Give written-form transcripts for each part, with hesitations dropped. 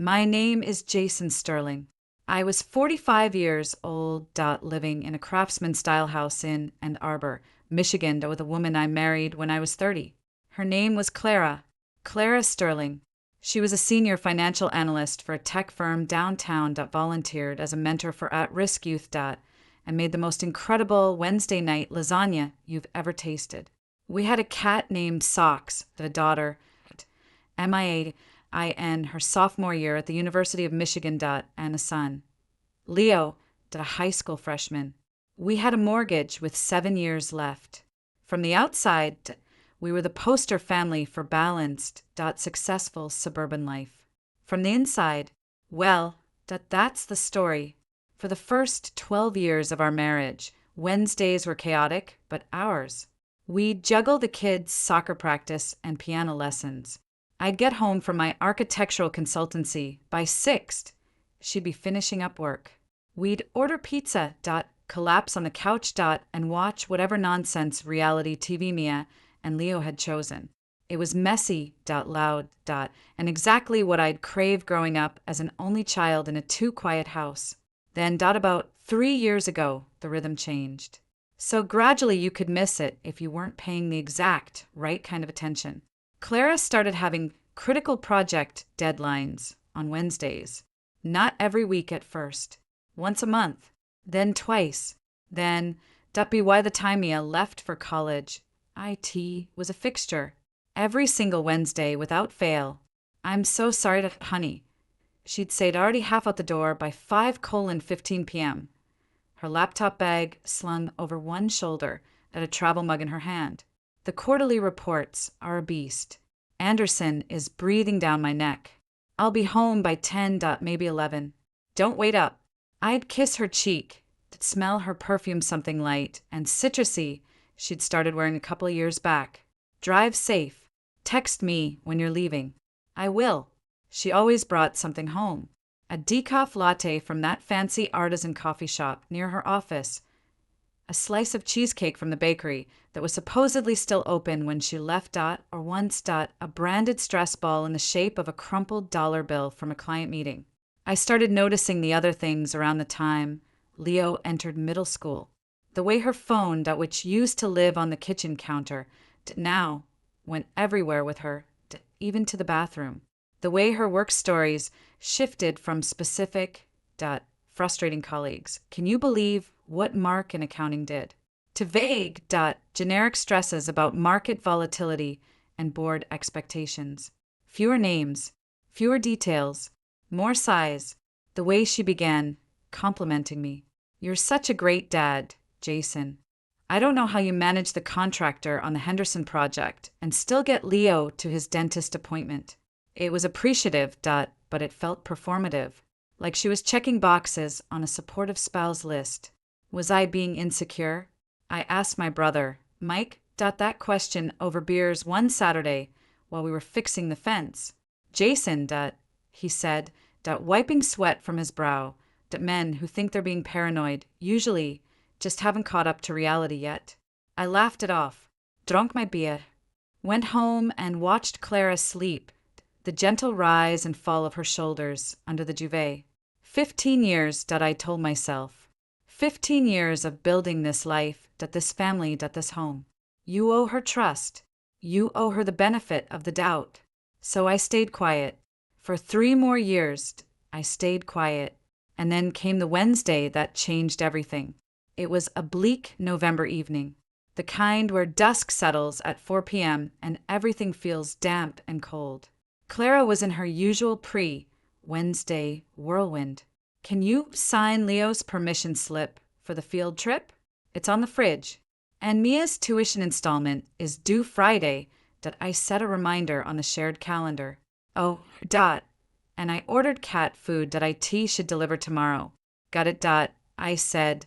My name is Jason Sterling. I was 45 years old, living in a craftsman-style house in Ann Arbor, Michigan, with a woman I married when I was 30. Her name was Clara Sterling. She was a senior financial analyst for a tech firm downtown, volunteered as a mentor for at-risk youth, and made the most incredible Wednesday night lasagna you've ever tasted. We had a cat named Socks, a daughter, MIAIN, her sophomore year at the University of Michigan, and a son, Leo, a high school freshman. We had a mortgage with 7 years left. From the outside, we were the poster family for balanced, successful suburban life. From the inside, well, that's the story. For the first 12 years of our marriage, Wednesdays were chaotic, but ours. We'd juggle the kids' soccer practice and piano lessons. I'd get home from my architectural consultancy by 6. She'd be finishing up work. We'd order pizza, collapse on the couch, and watch whatever nonsense reality TV Mia and Leo had chosen. It was messy, loud, and exactly what I'd craved growing up as an only child in a too-quiet house. Then, about 3 years ago, the rhythm changed. So gradually you could miss it if you weren't paying the exact right kind of attention. Clara started having critical project deadlines on Wednesdays. Not every week at first. Once a month. Then twice. Then, by the time Mia left for college, IT was a fixture. Every single Wednesday without fail. I'm so sorry honey. She'd say it already half out the door by 5:15 p.m. Her laptop bag slung over one shoulder and a travel mug in her hand. The quarterly reports are a beast. Anderson is breathing down my neck. I'll be home by 10, maybe 11. Don't wait up. I'd kiss her cheek, smell her perfume, something light and citrusy she'd started wearing a couple of years back. Drive safe. Text me when you're leaving. I will. She always brought something home. A decaf latte from that fancy artisan coffee shop near her office. A slice of cheesecake from the bakery that was supposedly still open when she left, or once, a branded stress ball in the shape of a crumpled dollar bill from a client meeting. I started noticing the other things around the time Leo entered middle school. The way her phone, which used to live on the kitchen counter, now went everywhere with her, even to the bathroom. The way her work stories shifted from specific, frustrating colleagues. Can you believe what Mark in accounting did? To vague, generic stresses about market volatility and board expectations. Fewer names, fewer details, more sighs. The way she began complimenting me. You're such a great dad, Jason. I don't know how you manage the contractor on the Henderson project and still get Leo to his dentist appointment. It was appreciative, but it felt performative, like she was checking boxes on a supportive spouse list. Was I being insecure? I asked my brother, Mike, that question over beers one Saturday while we were fixing the fence. Jason, he said, wiping sweat from his brow, men who think they're being paranoid usually just haven't caught up to reality yet. I laughed it off, drank my beer, went home and watched Clara sleep, the gentle rise and fall of her shoulders under the duvet. 15 years, I told myself. 15 years of building this life, this family, this home. You owe her trust. You owe her the benefit of the doubt. So I stayed quiet. For 3 more years, I stayed quiet. And then came the Wednesday that changed everything. It was a bleak November evening, the kind where dusk settles at 4 p.m. and everything feels damp and cold. Clara was in her usual pre-Wednesday whirlwind. Can you sign Leo's permission slip for the field trip? It's on the fridge. And Mia's tuition installment is due Friday. I set a reminder on the shared calendar. Oh, and I ordered cat food that IT should deliver tomorrow. Got it, I said,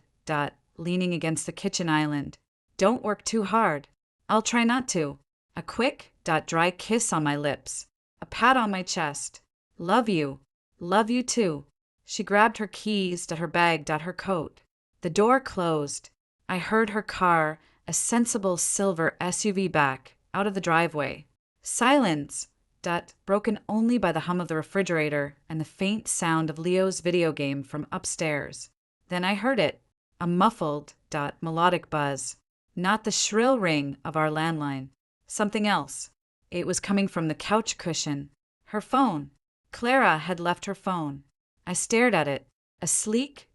leaning against the kitchen island. Don't work too hard. I'll try not to. A quick, dry kiss on my lips. A pat on my chest. Love you. Love you too. She grabbed her keys, her bag, her coat. The door closed. I heard her car, a sensible silver SUV, back out of the driveway. Silence. broken only by the hum of the refrigerator and the faint sound of Leo's video game from upstairs. Then I heard it, a muffled, melodic buzz. Not the shrill ring of our landline. Something else. It was coming from the couch cushion. Her phone. Clara had left her phone. I stared at it, a sleek,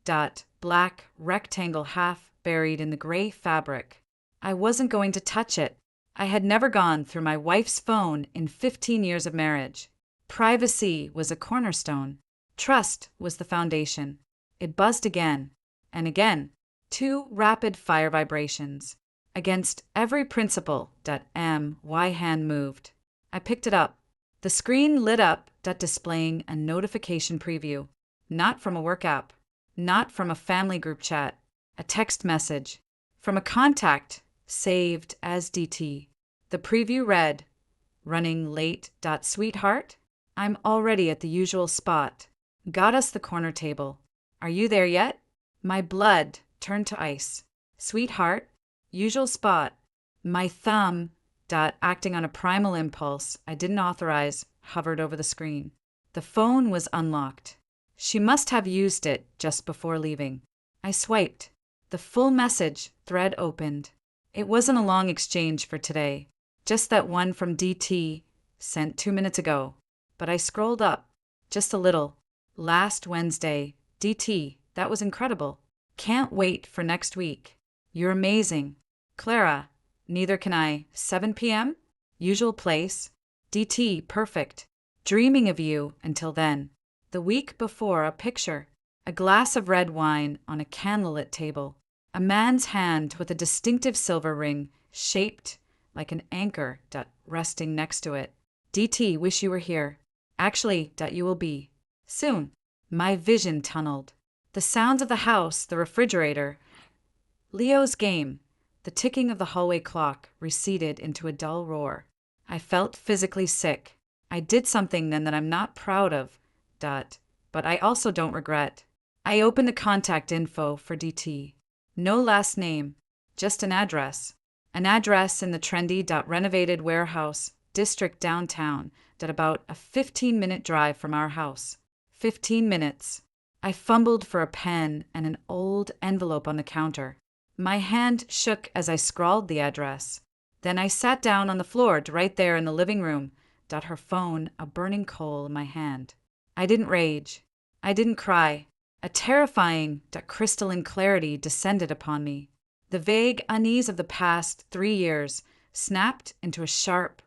black rectangle half buried in the gray fabric. I wasn't going to touch it. I had never gone through my wife's phone in 15 years of marriage. Privacy was a cornerstone. Trust was the foundation. It buzzed again, and again. 2 rapid-fire vibrations. Against every principle, my hand moved. I picked it up. The screen lit up, displaying a notification preview. Not from a work app. Not from a family group chat. A text message. From a contact, saved as DT. The preview read, "Running late, sweetheart? I'm already at the usual spot. Got us the corner table. Are you there yet?" My blood turned to ice. Sweetheart, usual spot. My thumb, acting on a primal impulse I didn't authorize, hovered over the screen. The phone was unlocked. She must have used it just before leaving. I swiped. The full message thread opened. It wasn't a long exchange for today. Just that one from DT, sent 2 minutes ago. But I scrolled up. Just a little. Last Wednesday. DT, that was incredible. Can't wait for next week. You're amazing. Clara, neither can I. 7 p.m.? Usual place. DT, perfect. Dreaming of you until then. The week before, a picture. A glass of red wine on a candlelit table. A man's hand with a distinctive silver ring, shaped like an anchor, resting next to it. DT, wish you were here. Actually, you will be. Soon. My vision tunneled. The sounds of the house, the refrigerator. Leo's game. The ticking of the hallway clock receded into a dull roar. I felt physically sick. I did something then that I'm not proud of, but I also don't regret. I opened the contact info for DT. No last name, just an address. An address in the trendy, renovated warehouse district downtown, about a 15-minute drive from our house. 15 minutes. I fumbled for a pen and an old envelope on the counter. My hand shook as I scrawled the address. Then I sat down on the floor right there in the living room, her phone a burning coal in my hand. I didn't rage. I didn't cry. A terrifying, crystalline clarity descended upon me. The vague unease of the past 3 years snapped into a sharp,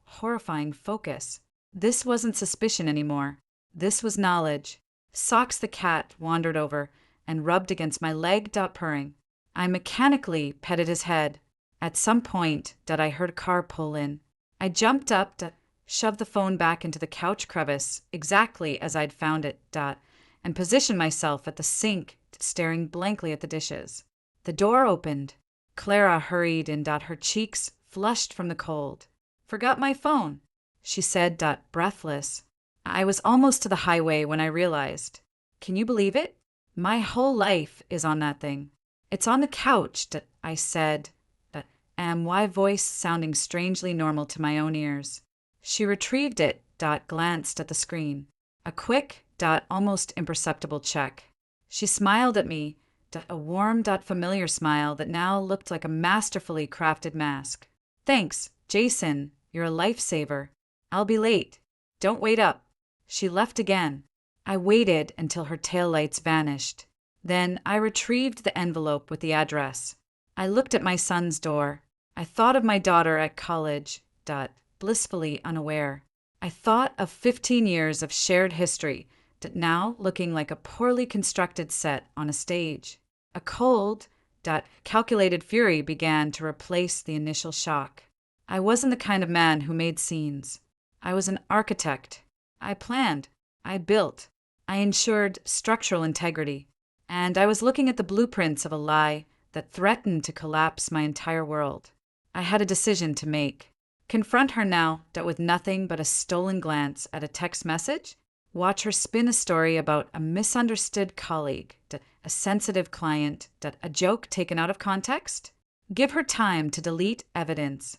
horrifying focus. This wasn't suspicion anymore. This was knowledge. Socks the cat wandered over and rubbed against my leg, purring. I mechanically petted his head. At some point, I heard a car pull in. I jumped up, shoved the phone back into the couch crevice, exactly as I'd found it, and positioned myself at the sink, staring blankly at the dishes. The door opened. Clara hurried in, her cheeks flushed from the cold. "Forgot my phone," she said, breathless. I was almost to the highway when I realized. Can you believe it? My whole life is on that thing. It's on the couch, I said, my voice sounding strangely normal to my own ears. She retrieved it, glanced at the screen. A quick, almost imperceptible check. She smiled at me, a warm, familiar smile that now looked like a masterfully crafted mask. "Thanks, Jason, you're a lifesaver. I'll be late. Don't wait up." She left again. I waited until her taillights vanished. Then I retrieved the envelope with the address. I looked at my son's door. I thought of my daughter at college, blissfully unaware. I thought of 15 years of shared history, now looking like a poorly constructed set on a stage. A cold, calculated fury began to replace the initial shock. I wasn't the kind of man who made scenes. I was an architect. I planned. I built. I ensured structural integrity. And I was looking at the blueprints of a lie that threatened to collapse my entire world. I had a decision to make. Confront her now, with nothing but a stolen glance at a text message? Watch her spin a story about a misunderstood colleague, a sensitive client, a joke taken out of context? Give her time to delete evidence.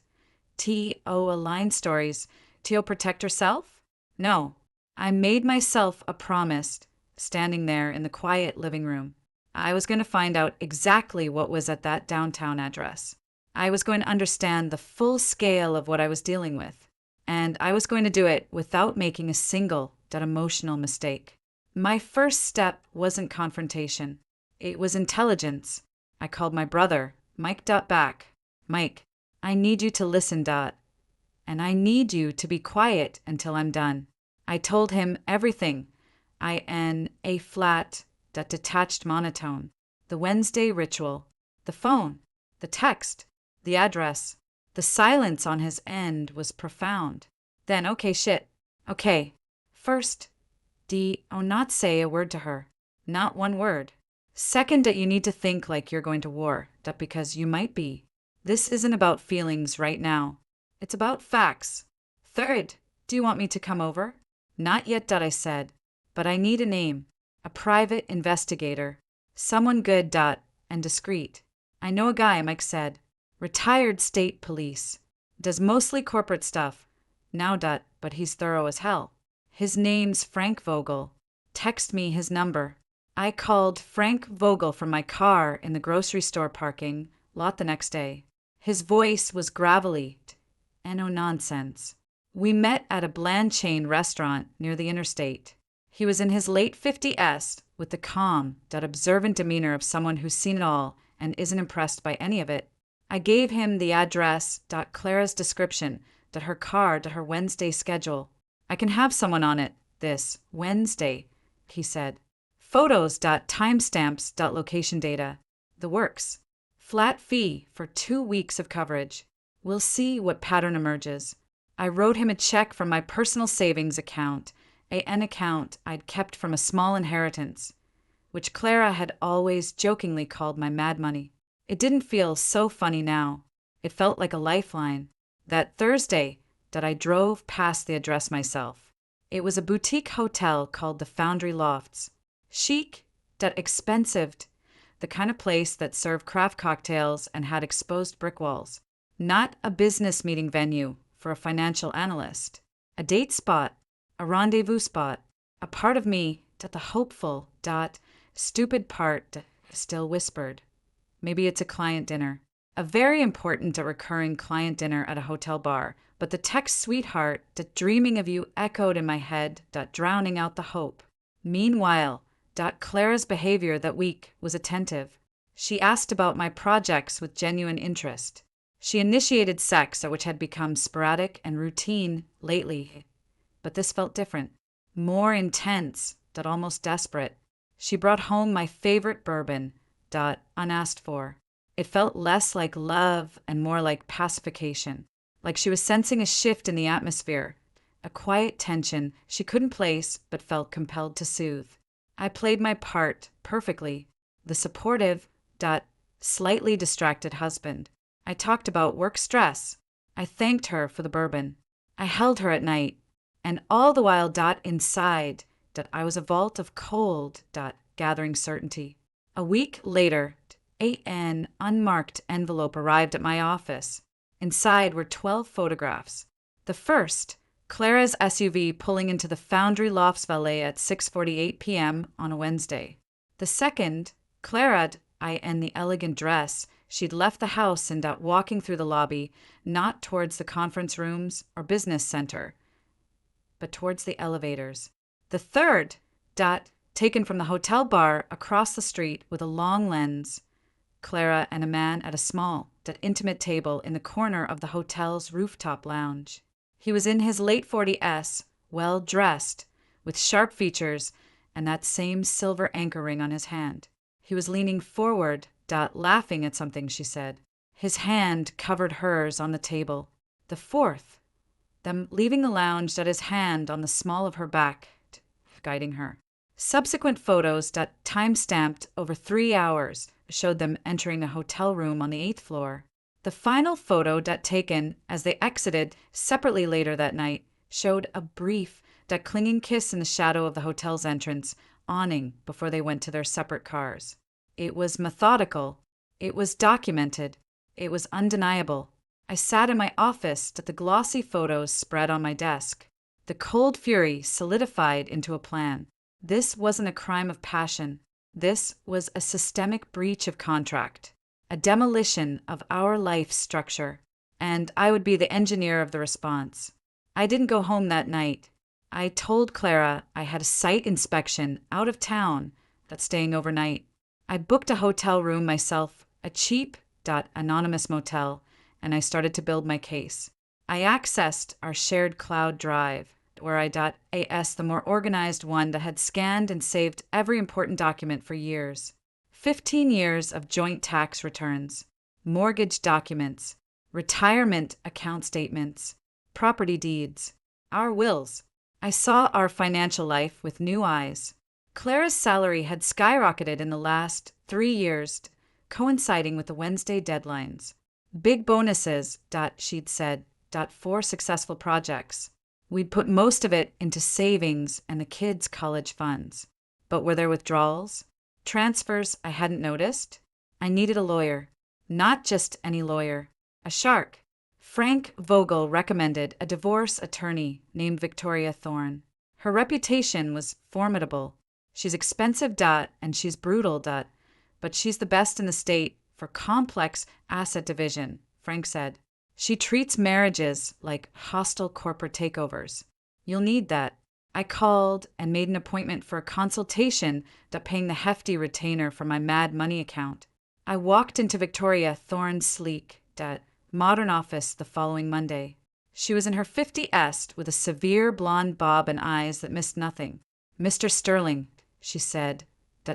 Align stories To protect herself? No. I made myself a promise, standing there in the quiet living room. I was going to find out exactly what was at that downtown address. I was going to understand the full scale of what I was dealing with. And I was going to do it without making a single that emotional mistake. My first step wasn't confrontation. It was intelligence. I called my brother, Mike. Back. Mike, I need you to listen. And I need you to be quiet until I'm done. I told him everything. A flat, that detached monotone, the Wednesday ritual, the phone, the text, the address. The silence on his end was profound. Then, okay, shit. Okay. First, not say a word to her. Not one word. Second, that you need to think like you're going to war, that because you might be. This isn't about feelings right now. It's about facts. Third, do you want me to come over? Not yet, I said, but I need a name. A private investigator. Someone good, and discreet. I know a guy, Mike said. Retired state police. Does mostly corporate stuff. Now, but he's thorough as hell. His name's Frank Vogel. Text me his number. I called Frank Vogel from my car in the grocery store parking lot the next day. His voice was gravelly. No nonsense. We met at a bland chain restaurant near the interstate. He was in his late 50s, with the calm, that observant demeanor of someone who's seen it all and isn't impressed by any of it. I gave him the address, Clara's description, her car, her Wednesday schedule. I can have someone on it, this Wednesday, he said. Photos, timestamps, location data. The works. Flat fee for 2 weeks of coverage. We'll see what pattern emerges. I wrote him a check from my personal savings account, an account I'd kept from a small inheritance, which Clara had always jokingly called my mad money. It didn't feel so funny now. It felt like a lifeline. That Thursday, I drove past the address myself. It was a boutique hotel called the Foundry Lofts. Chic, expensive, the kind of place that served craft cocktails and had exposed brick walls. Not a business meeting venue for a financial analyst. A date spot, a rendezvous spot. A part of me, the hopeful, stupid part, still whispered. Maybe it's a client dinner. A very important recurring client dinner at a hotel bar, but the tech sweetheart, dreaming of you echoed in my head, drowning out the hope. Meanwhile, Clara's behavior that week was attentive. She asked about my projects with genuine interest. She initiated sex, which had become sporadic and routine lately. But this felt different, more intense, almost desperate. She brought home my favorite bourbon, unasked for. It felt less like love and more like pacification, like she was sensing a shift in the atmosphere, a quiet tension she couldn't place but felt compelled to soothe. I played my part perfectly, the supportive, slightly distracted husband. I talked about work stress. I thanked her for the bourbon. I held her at night, and all the while, inside, I was a vault of cold, gathering certainty. A week later, an unmarked envelope arrived at my office. Inside were 12 photographs. The first, Clara's SUV pulling into the Foundry Lofts valet at 6:48 p.m. on a Wednesday. The second, Clara, in the elegant dress. She'd left the house and walking through the lobby, not towards the conference rooms or business center, but towards the elevators. The third, taken from the hotel bar across the street with a long lens. Clara and a man at a small, intimate table in the corner of the hotel's rooftop lounge. He was in his late 40s, well dressed, with sharp features and that same silver anchor ring on his hand. He was leaning forward, laughing at something she said. His hand covered hers on the table. The fourth, them leaving the lounge, his hand on the small of her back, guiding her. Subsequent photos, time-stamped over 3 hours, showed them entering a hotel room on the 8th floor. The final photo, taken as they exited separately later that night, showed a brief, clinging kiss in the shadow of the hotel's entrance awning before they went to their separate cars. It was methodical. It was documented. It was undeniable. I sat in my office at the glossy photos spread on my desk. The cold fury solidified into a plan. This wasn't a crime of passion. This was a systemic breach of contract, a demolition of our life structure, and I would be the engineer of the response. I didn't go home that night. I told Clara I had a site inspection out of town that's staying overnight. I booked a hotel room myself, a cheap, anonymous motel, and I started to build my case. I accessed our shared cloud drive, where .as, the more organized one that had scanned and saved every important document for years. 15 years of joint tax returns, mortgage documents, retirement account statements, property deeds, our wills. I saw our financial life with new eyes. Clara's salary had skyrocketed in the last 3 years, coinciding with the Wednesday deadlines. Big bonuses, she'd said, 4 successful projects. We'd put most of it into savings and the kids' college funds. But were there withdrawals? Transfers I hadn't noticed? I needed a lawyer. Not just any lawyer. A shark. Frank Vogel recommended a divorce attorney named Victoria Thorne. Her reputation was formidable. She's expensive, and she's brutal, but she's the best in the state for complex asset division, Frank said. She treats marriages like hostile corporate takeovers. You'll need that. I called and made an appointment for a consultation paying the hefty retainer for my Mad Money account. I walked into Victoria Thorne's sleek, modern office the following Monday. She was in her 50s with a severe blonde bob and eyes that missed nothing. Mr. Sterling, she said,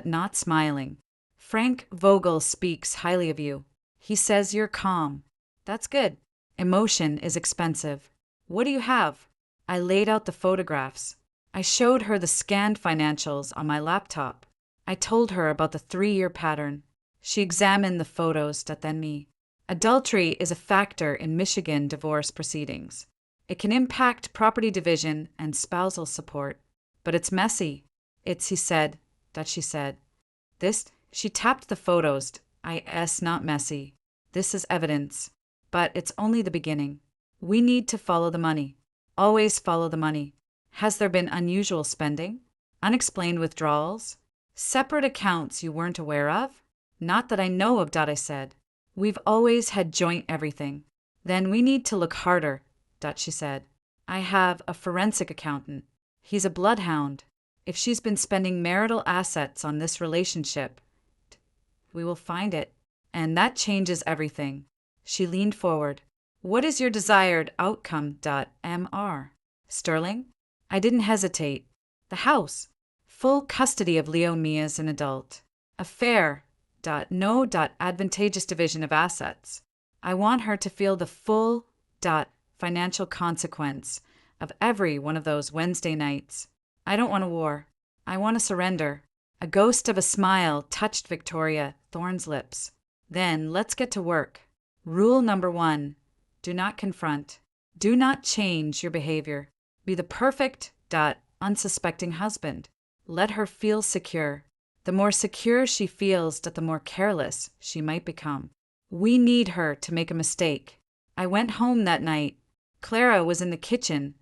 not smiling. Frank Vogel speaks highly of you. He says you're calm. That's good. Emotion is expensive. What do you have? I laid out the photographs. I showed her the scanned financials on my laptop. I told her about the 3-year pattern. She examined the photos, then me. Adultery is a factor in Michigan divorce proceedings. It can impact property division and spousal support. But it's messy. She said. She tapped the photos. Not messy. This is evidence. But it's only the beginning. We need to follow the money. Always follow the money. Has there been unusual spending? Unexplained withdrawals? Separate accounts you weren't aware of? Not that I know of, I said. We've always had joint everything. Then we need to look harder, she said. I have a forensic accountant. He's a bloodhound. If she's been spending marital assets on this relationship, we will find it. And that changes everything. She leaned forward. What is your desired outcome, Mr. Sterling? I didn't hesitate. The house. Full custody of Leo Mia as an adult. A fair, no, advantageous division of assets. I want her to feel the full, financial consequence of every one of those Wednesday nights. I don't want a war. I want a surrender. A ghost of a smile touched Victoria Thorne's lips. Then let's get to work. Rule number 1. Do not confront. Do not change your behavior. Be the perfect, unsuspecting husband. Let her feel secure. The more secure she feels, the more careless she might become. We need her to make a mistake. I went home that night. Clara was in the kitchen,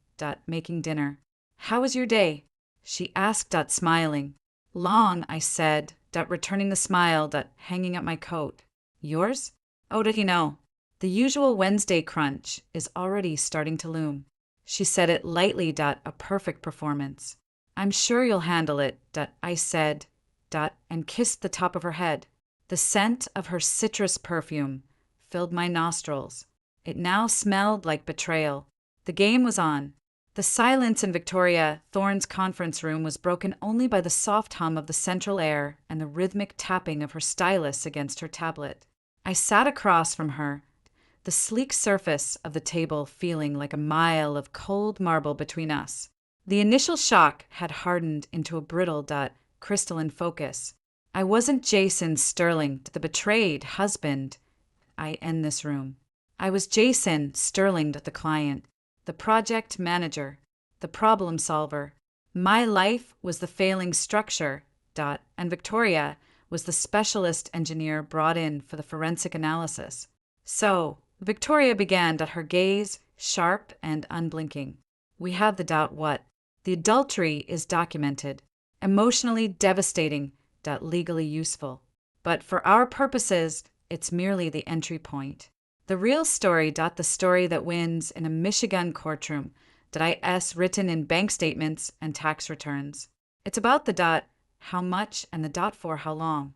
making dinner. How was your day? She asked, smiling. Long, I said, returning the smile, hanging up my coat. Yours? Oh, did he know? The usual Wednesday crunch is already starting to loom. She said it lightly, a perfect performance. I'm sure you'll handle it, I said, and kissed the top of her head. The scent of her citrus perfume filled my nostrils. It now smelled like betrayal. The game was on. The silence in Victoria Thorne's conference room was broken only by the soft hum of the central air and the rhythmic tapping of her stylus against her tablet. I sat across from her, the sleek surface of the table feeling like a mile of cold marble between us. The initial shock had hardened into a brittle, crystalline focus. I wasn't Jason Sterling, the betrayed husband. I end this room. I was Jason Sterling, the client, the project manager, the problem solver. My life was the failing structure, and Victoria was the specialist engineer brought in for the forensic analysis. So, Victoria began, her gaze sharp and unblinking. We have the what? The adultery is documented, emotionally devastating, legally useful. But for our purposes, it's merely the entry point. The real story, the story that wins in a Michigan courtroom, is written in bank statements and tax returns. It's about the how much and the for how long.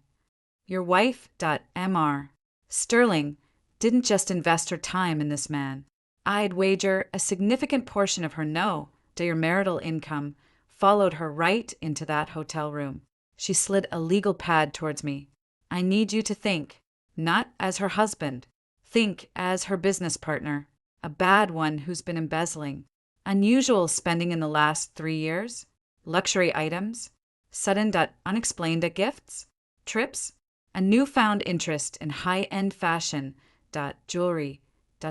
Your wife, Mr. Sterling, didn't just invest her time in this man. I'd wager a significant portion of her your marital income followed her right into that hotel room. She slid a legal pad towards me. I need you to think, not as her husband. Think as her business partner, a bad one who's been embezzling. Unusual spending in the last 3 years? Luxury items? Sudden unexplained gifts? Trips? A newfound interest in high-end fashion, jewelry,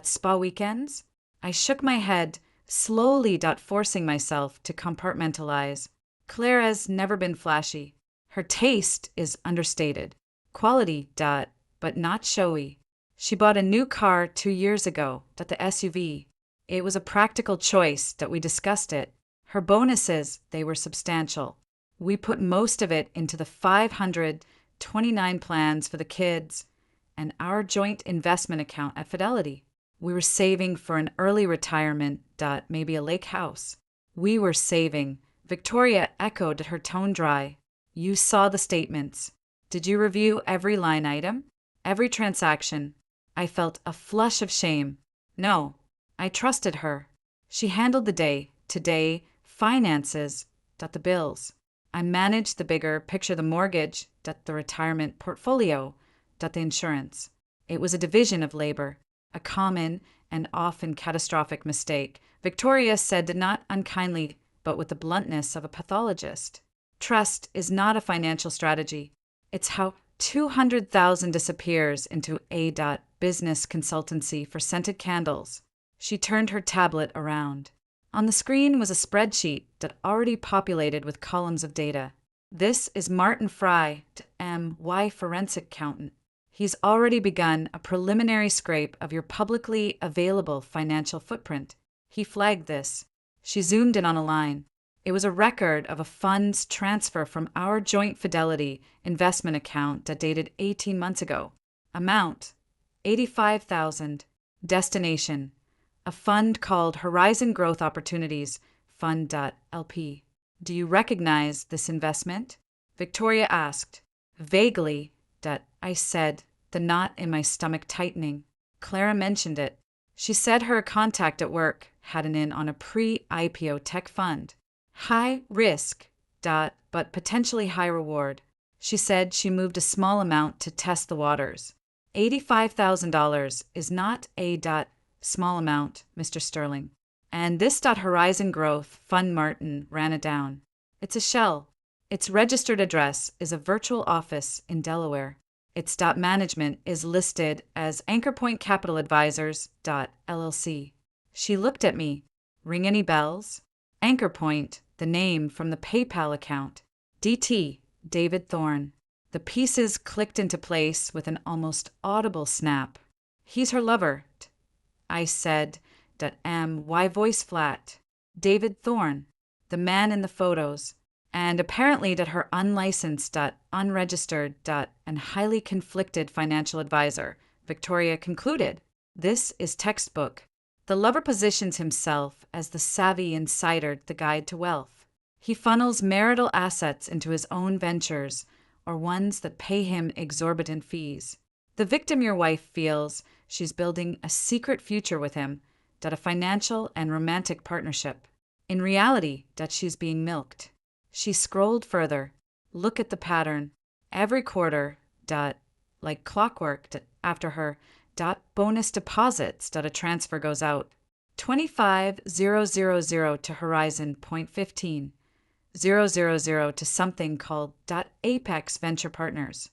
spa weekends? I shook my head, slowly forcing myself to compartmentalize. Clara's never been flashy. Her taste is understated. Quality, but not showy. She bought a new car 2 years ago, the SUV. It was a practical choice we discussed it. Her bonuses, they were substantial. We put most of it into the 529 plans for the kids and our joint investment account at Fidelity. We were saving for an early retirement, maybe a lake house. We were saving. Victoria echoed, her tone dry. You saw the statements. Did you review every line item? Every transaction? I felt a flush of shame. No, I trusted her. She handled the day-to-day finances, the bills. I managed the bigger picture, the mortgage, the retirement portfolio, the insurance. It was a division of labor, a common and often catastrophic mistake. Victoria said, not unkindly, but with the bluntness of a pathologist. Trust is not a financial strategy. It's how 200,000 disappears into a business consultancy for scented candles. She turned her tablet around. On the screen was a spreadsheet already populated with columns of data. This is Martin Fry, M.Y. forensic accountant. He's already begun a preliminary scrape of your publicly available financial footprint. He flagged this. She zoomed in on a line. It was a record of a funds transfer from our joint Fidelity investment account dated 18 months ago. Amount, $85,000. Destination, a fund called Horizon Growth Opportunities Fund.LP. Do you recognize this investment? Victoria asked. Vaguely, I said, the knot in my stomach tightening. Clara mentioned it. She said her contact at work had an in on a pre-IPO tech fund. High risk, but potentially high reward. She said she moved a small amount to test the waters. $85,000 is not a small amount, Mr. Sterling. And this Horizon Growth Fund Martin ran it down. It's a shell. Its registered address is a virtual office in Delaware. Its management is listed as Anchor Point Capital Advisors LLC. She looked at me. Ring any bells? Anchor Point, the name from the PayPal account. DT, David Thorne. The pieces clicked into place with an almost audible snap. He's her lover, I said, why voice flat. David Thorne, the man in the photos, and apparently her unlicensed, unregistered, and highly conflicted financial advisor, Victoria concluded. This is textbook. The lover positions himself as the savvy insider, the guide to wealth. He funnels marital assets into his own ventures, or ones that pay him exorbitant fees. The victim, your wife, feels she's building a secret future with him, a financial and romantic partnership. In reality, she's being milked. She scrolled further. Look at the pattern. Every quarter, like clockwork, after her, bonus deposits, a transfer goes out. 25,000 to Horizon Point 15, 000 to something called Apex Venture Partners.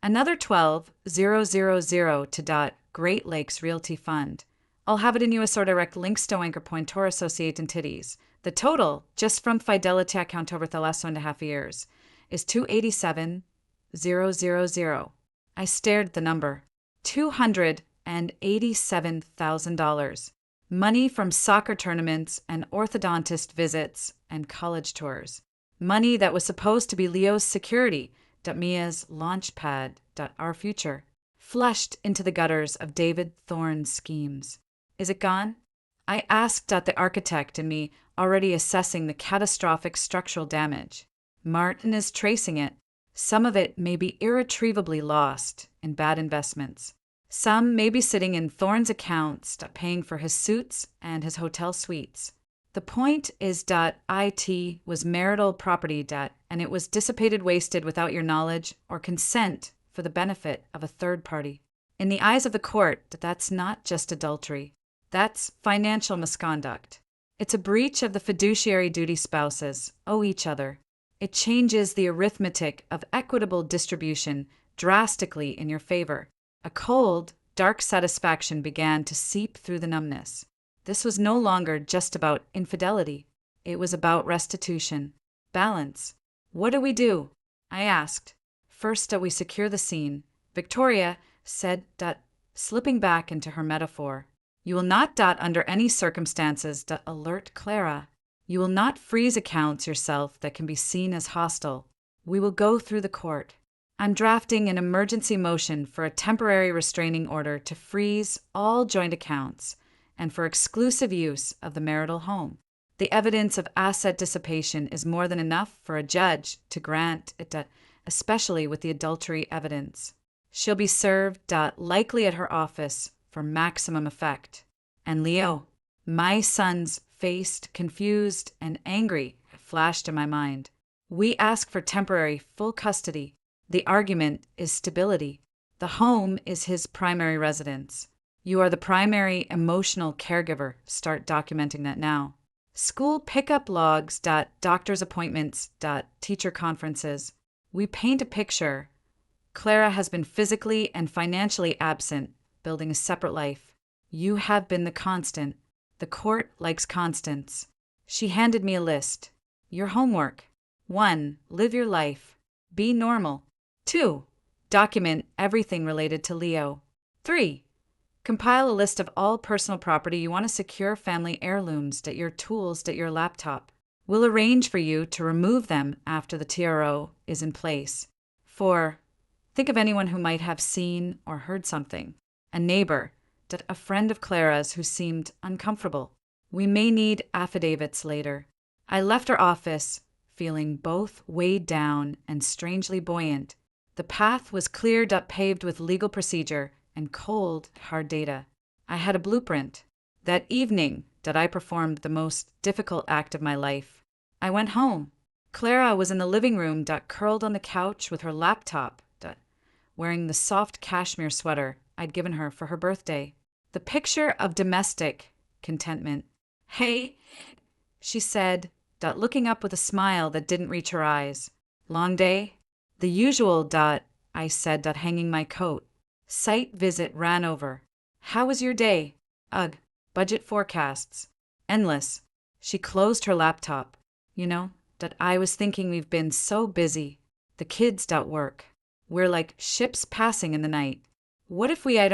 Another 12,000 to Great Lakes Realty Fund. I'll have it in USO Direct links to Anchor Point, Tor Associate, and Titties. The total, just from Fidelity account over the last 1.5 years, is 287,000. I stared at the number. 200 and $87,000. Money from soccer tournaments and orthodontist visits and college tours. Money that was supposed to be Leo's security, Mia's launch pad, our future. Flushed into the gutters of David Thorne's schemes. Is it gone? I asked the architect in me, already assessing the catastrophic structural damage. Martin is tracing it. Some of it may be irretrievably lost in bad investments. Some may be sitting in Thorne's accounts, paying for his suits and his hotel suites. The point is it was marital property debt, and it was dissipated, wasted without your knowledge or consent for the benefit of a third party. In the eyes of the court, that's not just adultery. That's financial misconduct. It's a breach of the fiduciary duty spouses owe each other. It changes the arithmetic of equitable distribution drastically in your favor. A cold, dark satisfaction began to seep through the numbness. This was no longer just about infidelity. It was about restitution. Balance. What do we do? I asked. First, we secure the scene. Victoria said, slipping back into her metaphor. You will not, under any circumstances, alert Clara. You will not freeze accounts yourself that can be seen as hostile. We will go through the court. I'm drafting an emergency motion for a temporary restraining order to freeze all joint accounts and for exclusive use of the marital home. The evidence of asset dissipation is more than enough for a judge to grant it, especially with the adultery evidence. She'll be served likely at her office for maximum effect. And Leo, my son's faced, confused, and angry, flashed in my mind. We ask for temporary full custody. The argument is stability. The home is his primary residence. You are the primary emotional caregiver. Start documenting that now. School pickup logs, doctor's appointments, teacher conferences. We paint a picture. Clara has been physically and financially absent, building a separate life. You have been the constant. The court likes constants. She handed me a list. Your homework. 1. Live your life. Be normal. 2. Document everything related to Leo. 3. Compile a list of all personal property you want to secure, family heirlooms, your tools, your laptop. We'll arrange for you to remove them after the TRO is in place. 4. Think of anyone who might have seen or heard something. A neighbor, a friend of Clara's who seemed uncomfortable. We may need affidavits later. I left her office, feeling both weighed down and strangely buoyant. The path was clear, paved with legal procedure and cold, hard data. I had a blueprint. That evening, I performed the most difficult act of my life. I went home. Clara was in the living room, curled on the couch with her laptop, wearing the soft cashmere sweater I'd given her for her birthday. The picture of domestic contentment. Hey, she said, looking up with a smile that didn't reach her eyes. Long day? The usual, I said, hanging my coat. Site visit ran over. How was your day? Ugh. Budget forecasts. Endless. She closed her laptop. You know, I was thinking we've been so busy. The kids, work. We're like ships passing in the night. What if we, tried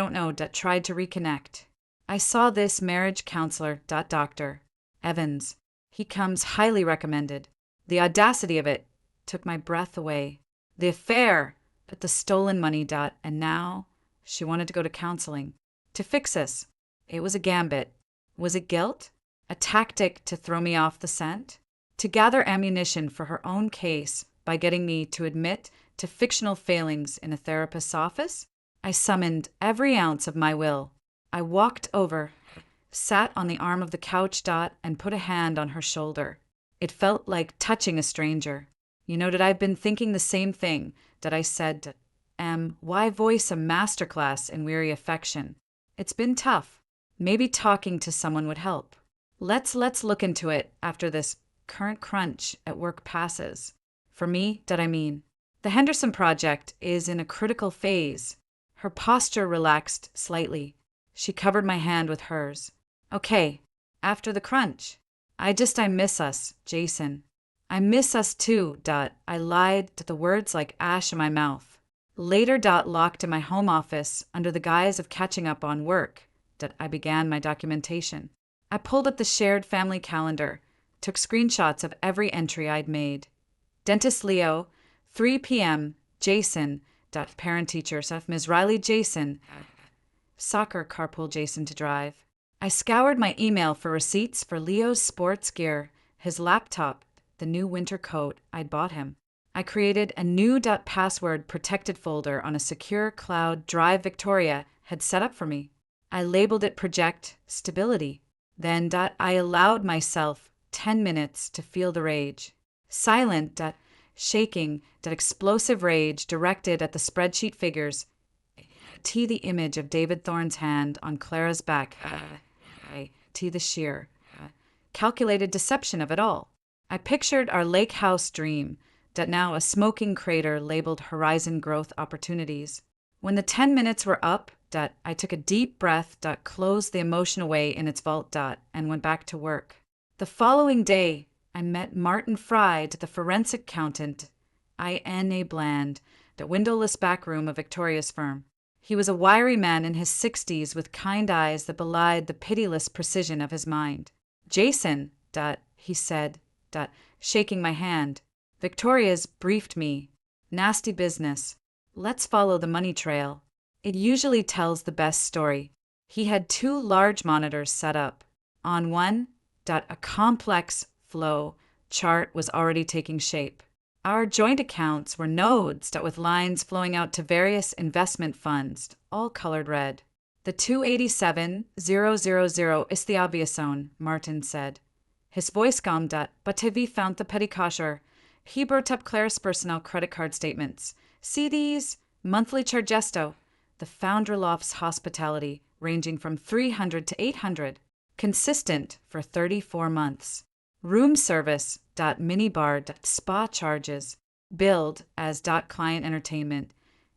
to reconnect? I saw this marriage counselor, Dr. Evans. He comes highly recommended. The audacity of it took my breath away. The affair, the stolen money, and now she wanted to go to counseling. To fix us. It was a gambit. Was it guilt? A tactic to throw me off the scent? To gather ammunition for her own case by getting me to admit to fictional failings in a therapist's office? I summoned every ounce of my will. I walked over, sat on the arm of the couch, and put a hand on her shoulder. It felt like touching a stranger. I've been thinking the same thing, I said, why voice a masterclass in weary affection? It's been tough. Maybe talking to someone would help. Let's look into it after this current crunch at work passes. For me, the Henderson Project is in a critical phase. Her posture relaxed slightly. She covered my hand with hers. Okay, after the crunch. I miss us, Jason. I miss us too, I lied, the words like ash in my mouth. Later, locked in my home office under the guise of catching up on work, I began my documentation. I pulled up the shared family calendar, took screenshots of every entry I'd made. Dentist Leo, 3 p.m., Jason, parent teacher, Ms. Riley Jason, soccer carpool Jason to drive. I scoured my email for receipts for Leo's sports gear, his laptop, the new winter coat I'd bought him. I created a new .password protected folder on a secure cloud drive Victoria had set up for me. I labeled it Project Stability. Then I allowed myself 10 minutes to feel the rage. Silent, shaking, explosive rage directed at the spreadsheet figures. The image of David Thorne's hand on Clara's back. The sheer, calculated deception of it all. I pictured our lake house dream, now a smoking crater labeled Horizon Growth Opportunities. When the 10 minutes were up, I took a deep breath, closed the emotion away in its vault, and went back to work. The following day, I met Martin Fry, the forensic accountant, I.N.A. Bland, the windowless back room of Victoria's firm. He was a wiry man in his 60s with kind eyes that belied the pitiless precision of his mind. Jason, he said, shaking my hand. Victoria's briefed me. Nasty business. Let's follow the money trail. It usually tells the best story. He had 2 large monitors set up. On one, a complex flow chart was already taking shape. Our joint accounts were nodes with lines flowing out to various investment funds, all colored red. The 287,000 is the obvious zone, Martin said. His voice calmed, but have we found the petty kosher? He brought up Claire's personal credit card statements. See these? Monthly chargesto. The Founderloft's hospitality, ranging from 300 to 800. Consistent for 34 months. Room service, minibar, spa charges. Billed as client entertainment.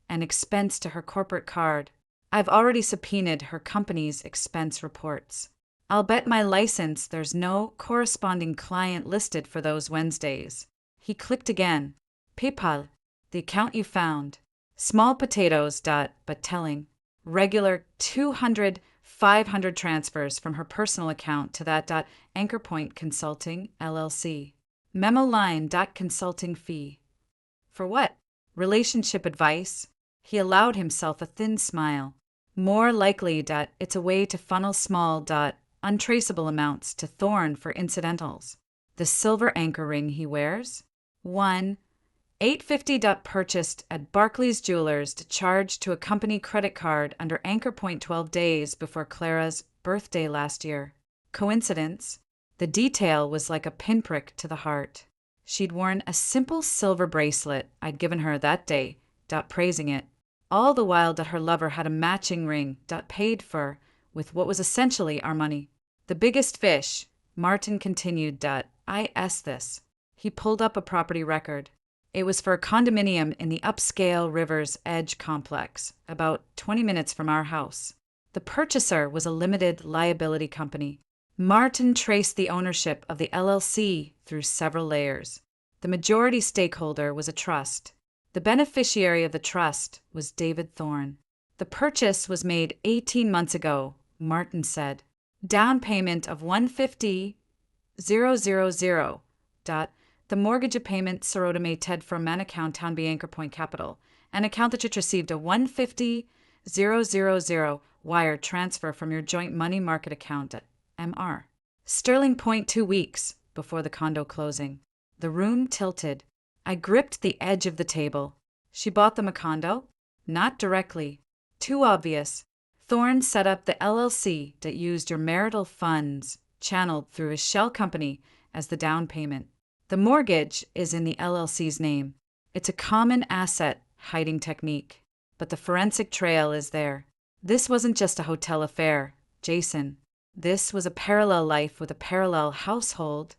And expense to her corporate card. I've already subpoenaed her company's expense reports. I'll bet my license there's no corresponding client listed for those Wednesdays. He clicked again. PayPal, the account you found. Small potatoes, but telling. Regular 200, 500 transfers from her personal account to that Anchor Point Consulting, LLC. Memo line, consulting fee. For what? Relationship advice? He allowed himself a thin smile. More likely, it's a way to funnel small, untraceable amounts to Thorne for incidentals. The silver anchor ring he wears? 1. $850 purchased at Barclays Jewelers to charge to a company credit card under Anchor Point 12 days before Clara's birthday last year. Coincidence? The detail was like a pinprick to the heart. She'd worn a simple silver bracelet I'd given her that day, praising it, all the while that her lover had a matching ring, paid for, with what was essentially our money. The biggest fish, Martin continued, I asked this. He pulled up a property record. It was for a condominium in the upscale River's Edge complex, about 20 minutes from our house. The purchaser was a limited liability company. Martin traced the ownership of the LLC through several layers. The majority stakeholder was a trust. The beneficiary of the trust was David Thorne. The purchase was made 18 months ago, Martin said. Down payment of $150,000. The mortgage payment Sirota made Ted from an account Townby Anchor Point Capital, an account that received a $150,000 wire transfer from your joint money market account at MR. Sterling Point 2 weeks before the condo closing. The room tilted. I gripped the edge of the table. She bought them a condo? Not directly. Too obvious. Thorne set up the LLC that used your marital funds, channeled through his shell company, as the down payment. The mortgage is in the LLC's name. It's a common asset hiding technique, but the forensic trail is there. This wasn't just a hotel affair, Jason. This was a parallel life with a parallel household,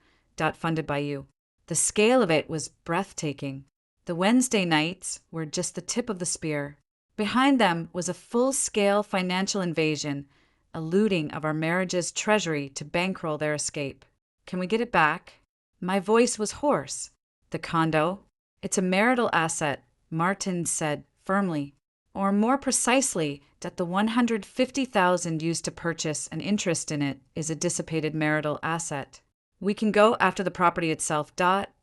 funded by you. The scale of it was breathtaking. The Wednesday nights were just the tip of the spear. Behind them was a full-scale financial invasion, a looting of our marriage's treasury to bankroll their escape. Can we get it back? My voice was hoarse. The condo? It's a marital asset, Martin said firmly. Or more precisely, that the 150,000 used to purchase an interest in it is a dissipated marital asset. We can go after the property itself,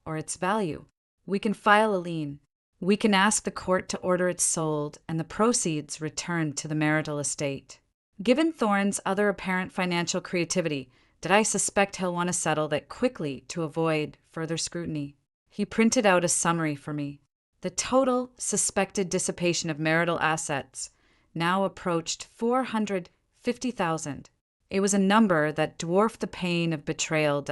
or its value. We can file a lien. We can ask the court to order it sold and the proceeds returned to the marital estate. Given Thorne's other apparent financial creativity, did I suspect he'll want to settle that quickly to avoid further scrutiny? He printed out a summary for me. The total suspected dissipation of marital assets now approached 450,000. It was a number that dwarfed the pain of betrayal,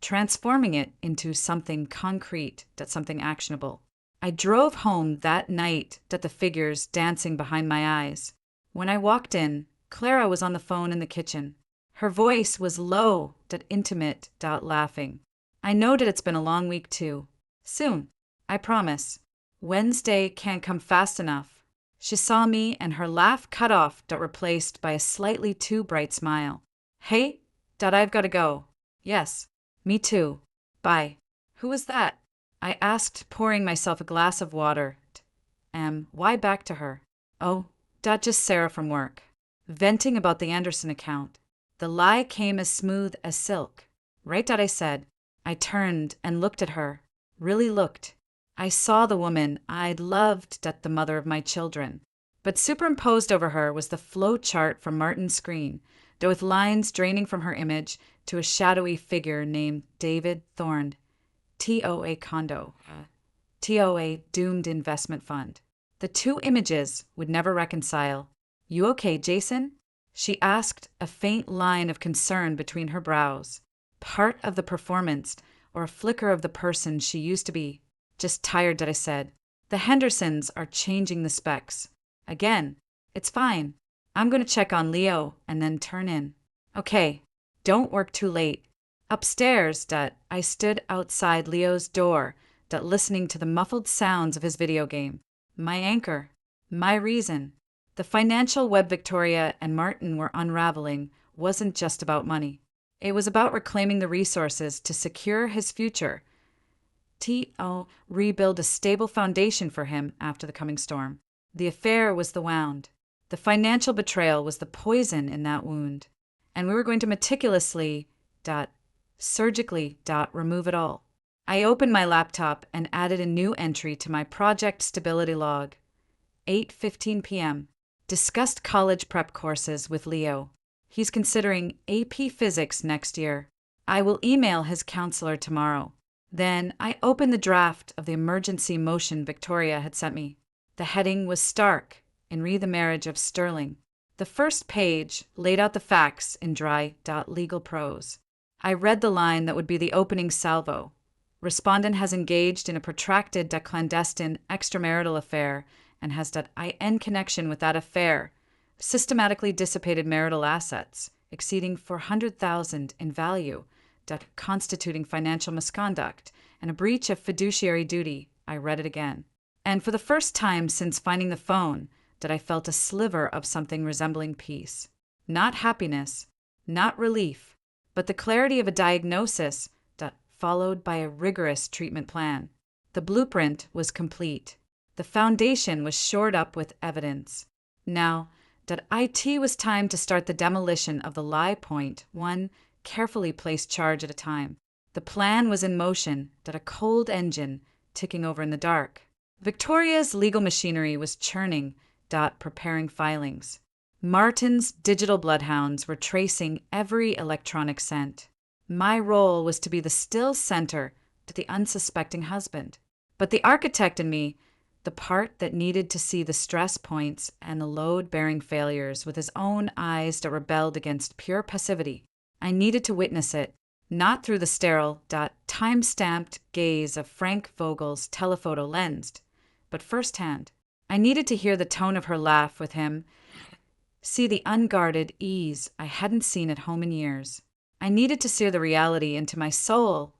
transforming it into something concrete, something actionable. I drove home that night, the figures dancing behind my eyes. When I walked in, Clara was on the phone in the kitchen. Her voice was low, intimate, laughing. I know that it's been a long week too. Soon, I promise. Wednesday can't come fast enough. She saw me and her laugh cut off, replaced by a slightly too bright smile. Hey, I've got to go. Yes, me too. Bye. Who was that? I asked, pouring myself a glass of water. Why back to her? Oh, just Sarah from work. Venting about the Anderson account. The lie came as smooth as silk. Right, I said. I turned and looked at her. Really looked. I saw the woman I'd loved, the mother of my children. But superimposed over her was the flow chart from Martin's screen, with lines draining from her image to a shadowy figure named David Thorne. TOA condo. TOA doomed investment fund. The two images would never reconcile. You okay, Jason? She asked, a faint line of concern between her brows. Part of the performance, or a flicker of the person she used to be. Just tired, I said. The Hendersons are changing the specs. Again. It's fine. I'm going to check on Leo and then turn in. Okay. Don't work too late. Upstairs, I stood outside Leo's door, listening to the muffled sounds of his video game. My anchor. My reason. The financial web Victoria and Martin were unraveling wasn't just about money. It was about reclaiming the resources to secure his future. Rebuild a stable foundation for him after the coming storm. The affair was the wound. The financial betrayal was the poison in that wound. And we were going to meticulously, surgically, remove it all. I opened my laptop and added a new entry to my project stability log. 8:15 p.m. Discussed college prep courses with Leo. He's considering AP Physics next year. I will email his counselor tomorrow. Then I opened the draft of the emergency motion Victoria had sent me. The heading was Stark in Re the Marriage of Sterling. The first page laid out the facts in dry, legal prose. I read the line that would be the opening salvo. Respondent has engaged in a protracted, clandestine extramarital affair and has in connection with that affair systematically dissipated marital assets exceeding 400,000 in value, constituting financial misconduct and a breach of fiduciary duty. I read it again. And for the first time since finding the phone, I felt a sliver of something resembling peace. Not happiness, not relief, but the clarity of a diagnosis followed by a rigorous treatment plan. The blueprint was complete. The foundation was shored up with evidence. Now, it was time to start the demolition of the lie point, one carefully placed charge at a time. The plan was in motion, a cold engine ticking over in the dark. Victoria's legal machinery was churning, preparing filings. Martin's digital bloodhounds were tracing every electronic scent. My role was to be the still center to the unsuspecting husband. But the architect in me, the part that needed to see the stress points and the load-bearing failures with his own eyes that rebelled against pure passivity, I needed to witness it, not through the sterile, time-stamped gaze of Frank Vogel's telephoto lensed, but firsthand. I needed to hear the tone of her laugh with him, see the unguarded ease I hadn't seen at home in years. I needed to sear the reality into my soul,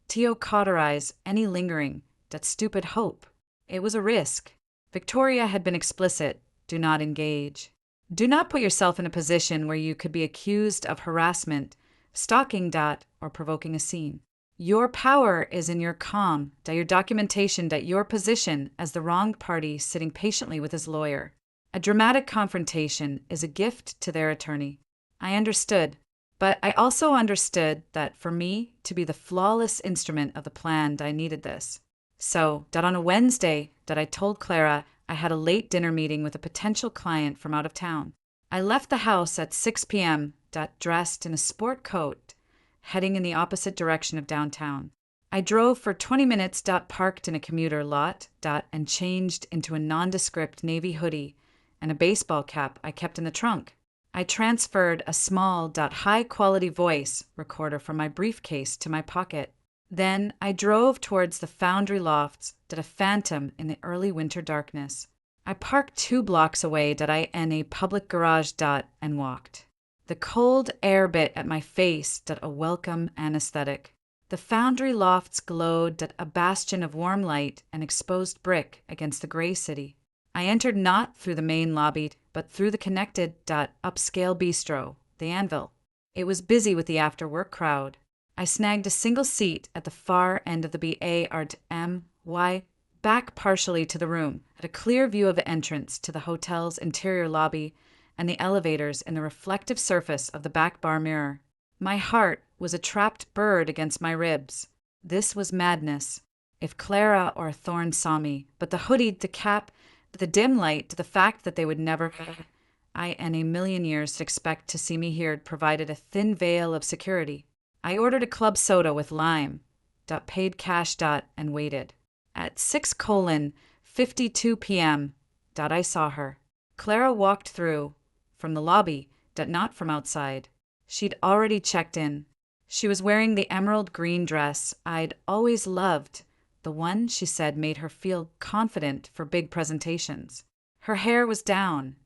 to cauterize any lingering, stupid hope. It was a risk. Victoria had been explicit. Do not engage. Do not put yourself in a position where you could be accused of harassment, stalking, or provoking a scene. Your power is in your calm, your documentation, your position as the wronged party sitting patiently with his lawyer. A dramatic confrontation is a gift to their attorney. I understood, but I also understood that for me to be the flawless instrument of the plan, I needed this. So, that on a Wednesday, that I told Clara I had a late dinner meeting with a potential client from out of town. I left the house at 6 p.m., dressed in a sport coat, heading in the opposite direction of downtown. I drove for 20 minutes, parked in a commuter lot, and changed into a nondescript navy hoodie and a baseball cap I kept in the trunk. I transferred a small, high-quality voice recorder from my briefcase to my pocket. Then I drove towards the Foundry Lofts, a phantom in the early winter darkness. I parked 2 blocks away, in a public garage, and walked. The cold air bit at my face, a welcome anesthetic. The Foundry Lofts glowed, a bastion of warm light and exposed brick against the gray city. I entered not through the main lobby, but through the connected, upscale bistro, the Anvil. It was busy with the after-work crowd. I snagged a single seat at the far end of the BARTMY, back partially to the room, at a clear view of the entrance to the hotel's interior lobby and the elevators in the reflective surface of the back bar mirror. My heart was a trapped bird against my ribs. This was madness. If Clara or Thorne saw me, but the hoodie, the cap, the dim light, the fact that they would never, in a million years, expect to see me here provided a thin veil of security. I ordered a club soda with lime, paid cash, and waited. At 6:52 p.m., I saw her. Clara walked through, from the lobby, not from outside. She'd already checked in. She was wearing the emerald green dress I'd always loved, the one she said made her feel confident for big presentations. Her hair was down,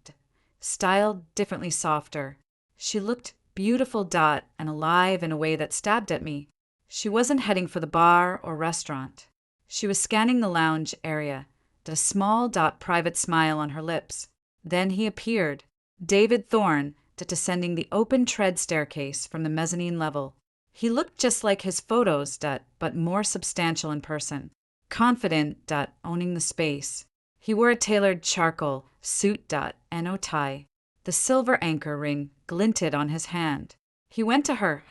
styled differently softer. She looked beautiful, and alive in a way that stabbed at me. She wasn't heading for the bar or restaurant. She was scanning the lounge area, a small, private smile on her lips. Then he appeared, David Thorne, descending the open tread staircase from the mezzanine level. He looked just like his photos, but more substantial in person. Confident, owning the space. He wore a tailored charcoal suit, no tie. The silver anchor ring glinted on his hand. He went to her,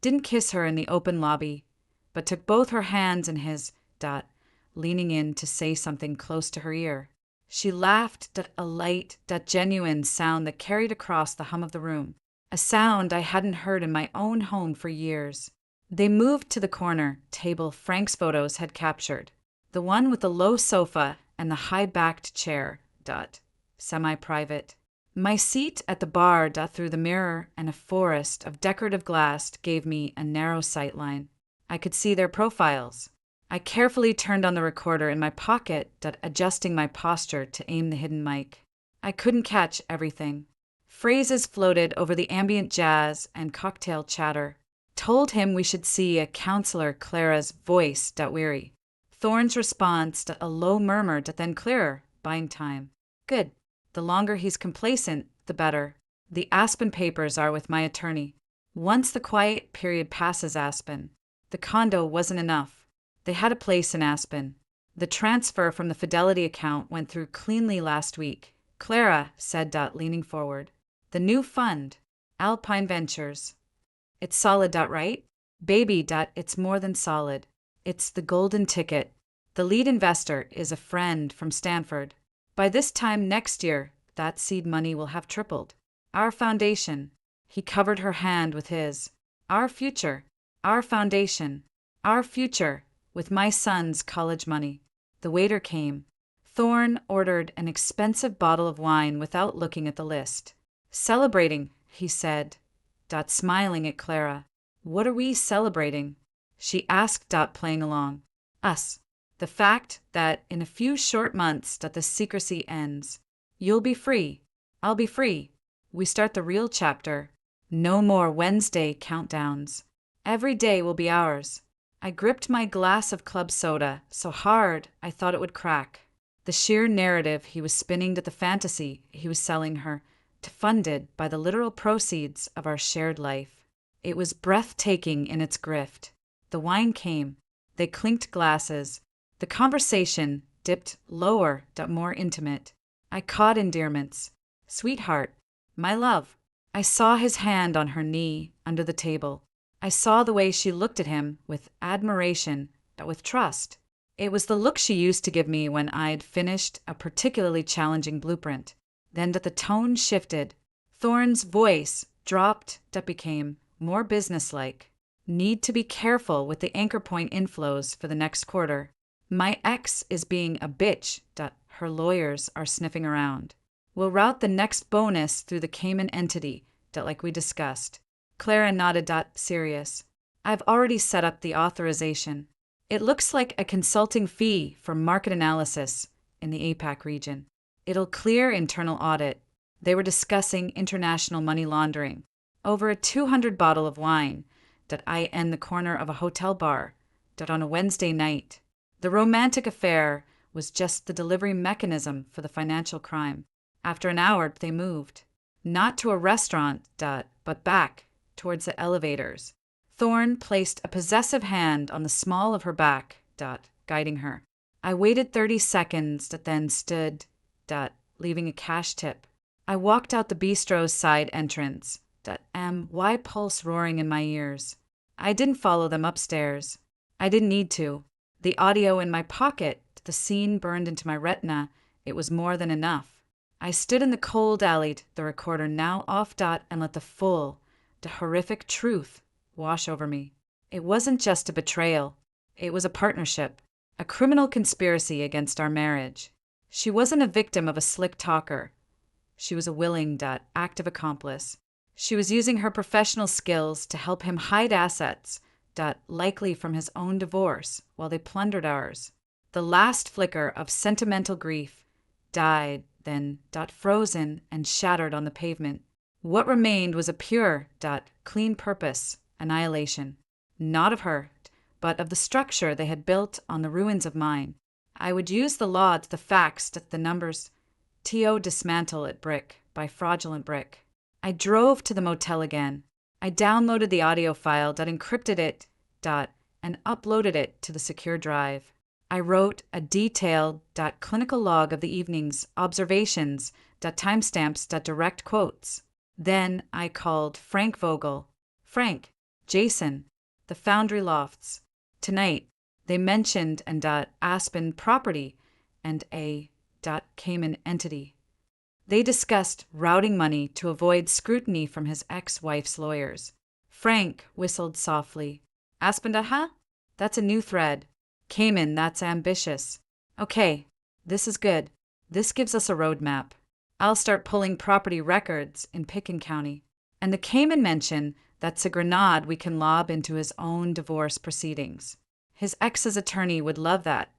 didn't kiss her in the open lobby, but took both her hands in his, leaning in to say something close to her ear. She laughed, a light, genuine sound that carried across the hum of the room, a sound I hadn't heard in my own home for years. They moved to the corner table Frank's photos had captured, the one with the low sofa and the high-backed chair, semi-private. My seat at the bar, through the mirror and a forest of decorative glass, gave me a narrow sight line. I could see their profiles. I carefully turned on the recorder in my pocket, adjusting my posture to aim the hidden mic. I couldn't catch everything. Phrases floated over the ambient jazz and cocktail chatter. Told him we should see a counselor, Clara's voice, weary. Thorne's response, a low murmur, then clearer, buying time. Good. The longer he's complacent, the better. The Aspen papers are with my attorney. Once the quiet period passes Aspen, the condo wasn't enough. They had a place in Aspen. The transfer from the Fidelity account went through cleanly last week. Clara said, leaning forward. The new fund, Alpine Ventures. It's solid, right? Baby, it's more than solid. It's the golden ticket. The lead investor is a friend from Stanford. By this time next year, that seed money will have tripled. Our foundation. He covered her hand with his. Our future. Our foundation. Our future. With my son's college money. The waiter came. Thorne ordered an expensive bottle of wine without looking at the list. Celebrating, he said, smiling at Clara. What are we celebrating? She asked, playing along. Us. The fact that in a few short months the secrecy ends. You'll be free. I'll be free. We start the real chapter. No more Wednesday countdowns. Every day will be ours. I gripped my glass of club soda so hard I thought it would crack. The sheer narrative he was spinning, the fantasy he was selling her, funded by the literal proceeds of our shared life. It was breathtaking in its grift. The wine came. They clinked glasses. The conversation dipped lower, more intimate. I caught endearments. Sweetheart, my love. I saw his hand on her knee under the table. I saw the way she looked at him with admiration, but with trust. It was the look she used to give me when I'd finished a particularly challenging blueprint. Then the tone shifted. Thorne's voice dropped, became more businesslike. Need to be careful with the anchor point inflows for the next quarter. My ex is being a bitch, her lawyers are sniffing around. We'll route the next bonus through the Cayman entity, like we discussed. Clara nodded, serious. I've already set up the authorization. It looks like a consulting fee for market analysis in the APAC region. It'll clear internal audit. They were discussing international money laundering. Over a 200 bottle of wine I in the corner of a hotel bar on a Wednesday night. The romantic affair was just the delivery mechanism for the financial crime. After an hour, they moved. Not to a restaurant, but back towards the elevators. Thorne placed a possessive hand on the small of her back, guiding her. I waited 30 seconds, then stood, leaving a cash tip. I walked out the bistro's side entrance, my pulse roaring in my ears. I didn't follow them upstairs. I didn't need to. The audio in my pocket, the scene burned into my retina, it was more than enough. I stood in the cold alley, the recorder now off, and let the horrific truth wash over me. It wasn't just a betrayal. It was a partnership, a criminal conspiracy against our marriage. She wasn't a victim of a slick talker. She was a willing, active accomplice. She was using her professional skills to help him hide assets, likely from his own divorce, while they plundered ours. The last flicker of sentimental grief died, then, frozen and shattered on the pavement. What remained was a pure, clean purpose, annihilation. Not of her, but of the structure they had built on the ruins of mine. I would use the law, the facts, the numbers. T.O. dismantle it brick by fraudulent brick. I drove to the motel again. I downloaded the audio file, encrypted it, and uploaded it to the secure drive. I wrote a detailed, clinical log of the evening's observations, timestamps, direct quotes. Then I called Frank Vogel. Frank, Jason, the Foundry Lofts. Tonight, they mentioned an Aspen property and a Cayman entity. They discussed routing money to avoid scrutiny from his ex-wife's lawyers. Frank whistled softly. Aspen, huh? That's a new thread. Cayman, that's ambitious. Okay, this is good. This gives us a roadmap. I'll start pulling property records in Pitkin County. And the Cayman mention that's a grenade we can lob into his own divorce proceedings. His ex's attorney would love that.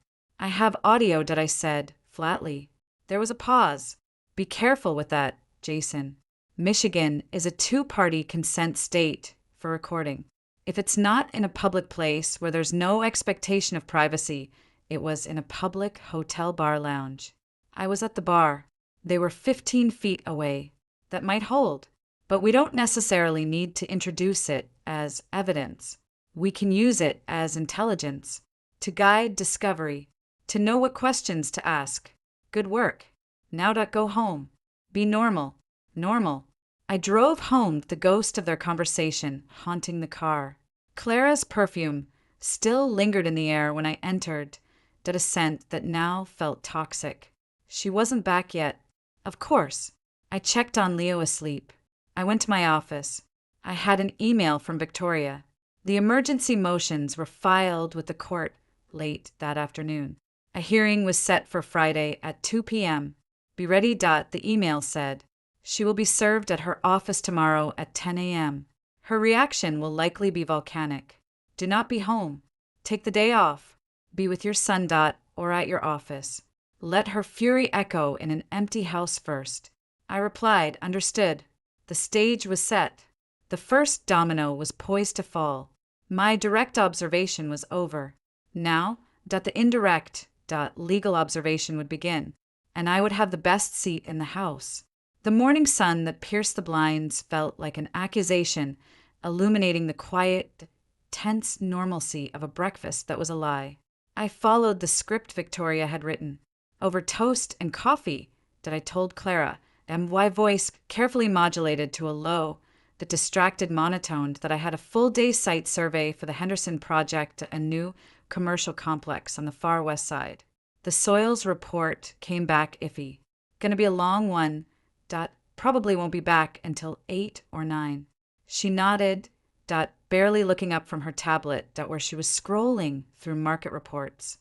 I have audio, I said, flatly. There was a pause. Be careful with that, Jason. Michigan is a two-party consent state for recording. If it's not in a public place where there's no expectation of privacy, it was in a public hotel bar lounge. I was at the bar. They were 15 feet away. That might hold. But we don't necessarily need to introduce it as evidence. We can use it as intelligence, to guide discovery, to know what questions to ask. Good work. Now go home. Be normal. Normal. I drove home, the ghost of their conversation haunting the car. Clara's perfume still lingered in the air when I entered, a scent that now felt toxic. She wasn't back yet. Of course. I checked on Leo asleep. I went to my office. I had an email from Victoria. The emergency motions were filed with the court late that afternoon. A hearing was set for Friday at 2 p.m. Be ready. The email said. She will be served at her office tomorrow at 10 a.m. Her reaction will likely be volcanic. Do not be home. Take the day off. Be with your son. Or at your office. Let her fury echo in an empty house first. I replied, understood. The stage was set. The first domino was poised to fall. My direct observation was over. Now, the indirect, legal observation would begin, and I would have the best seat in the house. The morning sun that pierced the blinds felt like an accusation, illuminating the quiet, tense normalcy of a breakfast that was a lie. I followed the script Victoria had written. Over toast and coffee, that I told Clara, my voice carefully modulated to a low that distracted monotoned that I had a full-day site survey for the Henderson Project, a new commercial complex on the far west side. The soils report came back iffy. Gonna be a long one. Probably won't be back until 8 or 9. She nodded, barely looking up from her tablet, where she was scrolling through market reports.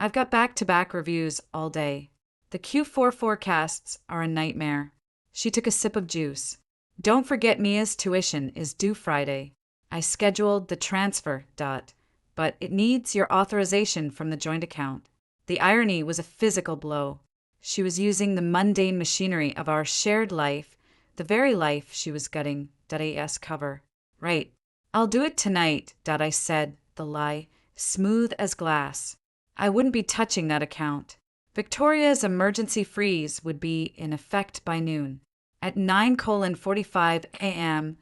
I've got back-to-back reviews all day. The Q4 forecasts are a nightmare. She took a sip of juice. Don't forget Mia's tuition is due Friday. I scheduled the transfer, but it needs your authorization from the joint account. The irony was a physical blow. She was using the mundane machinery of our shared life, the very life she was gutting, .as cover. Right. I'll do it tonight, I said, the lie, smooth as glass. I wouldn't be touching that account. Victoria's emergency freeze would be in effect by noon. At 9:45 a.m.,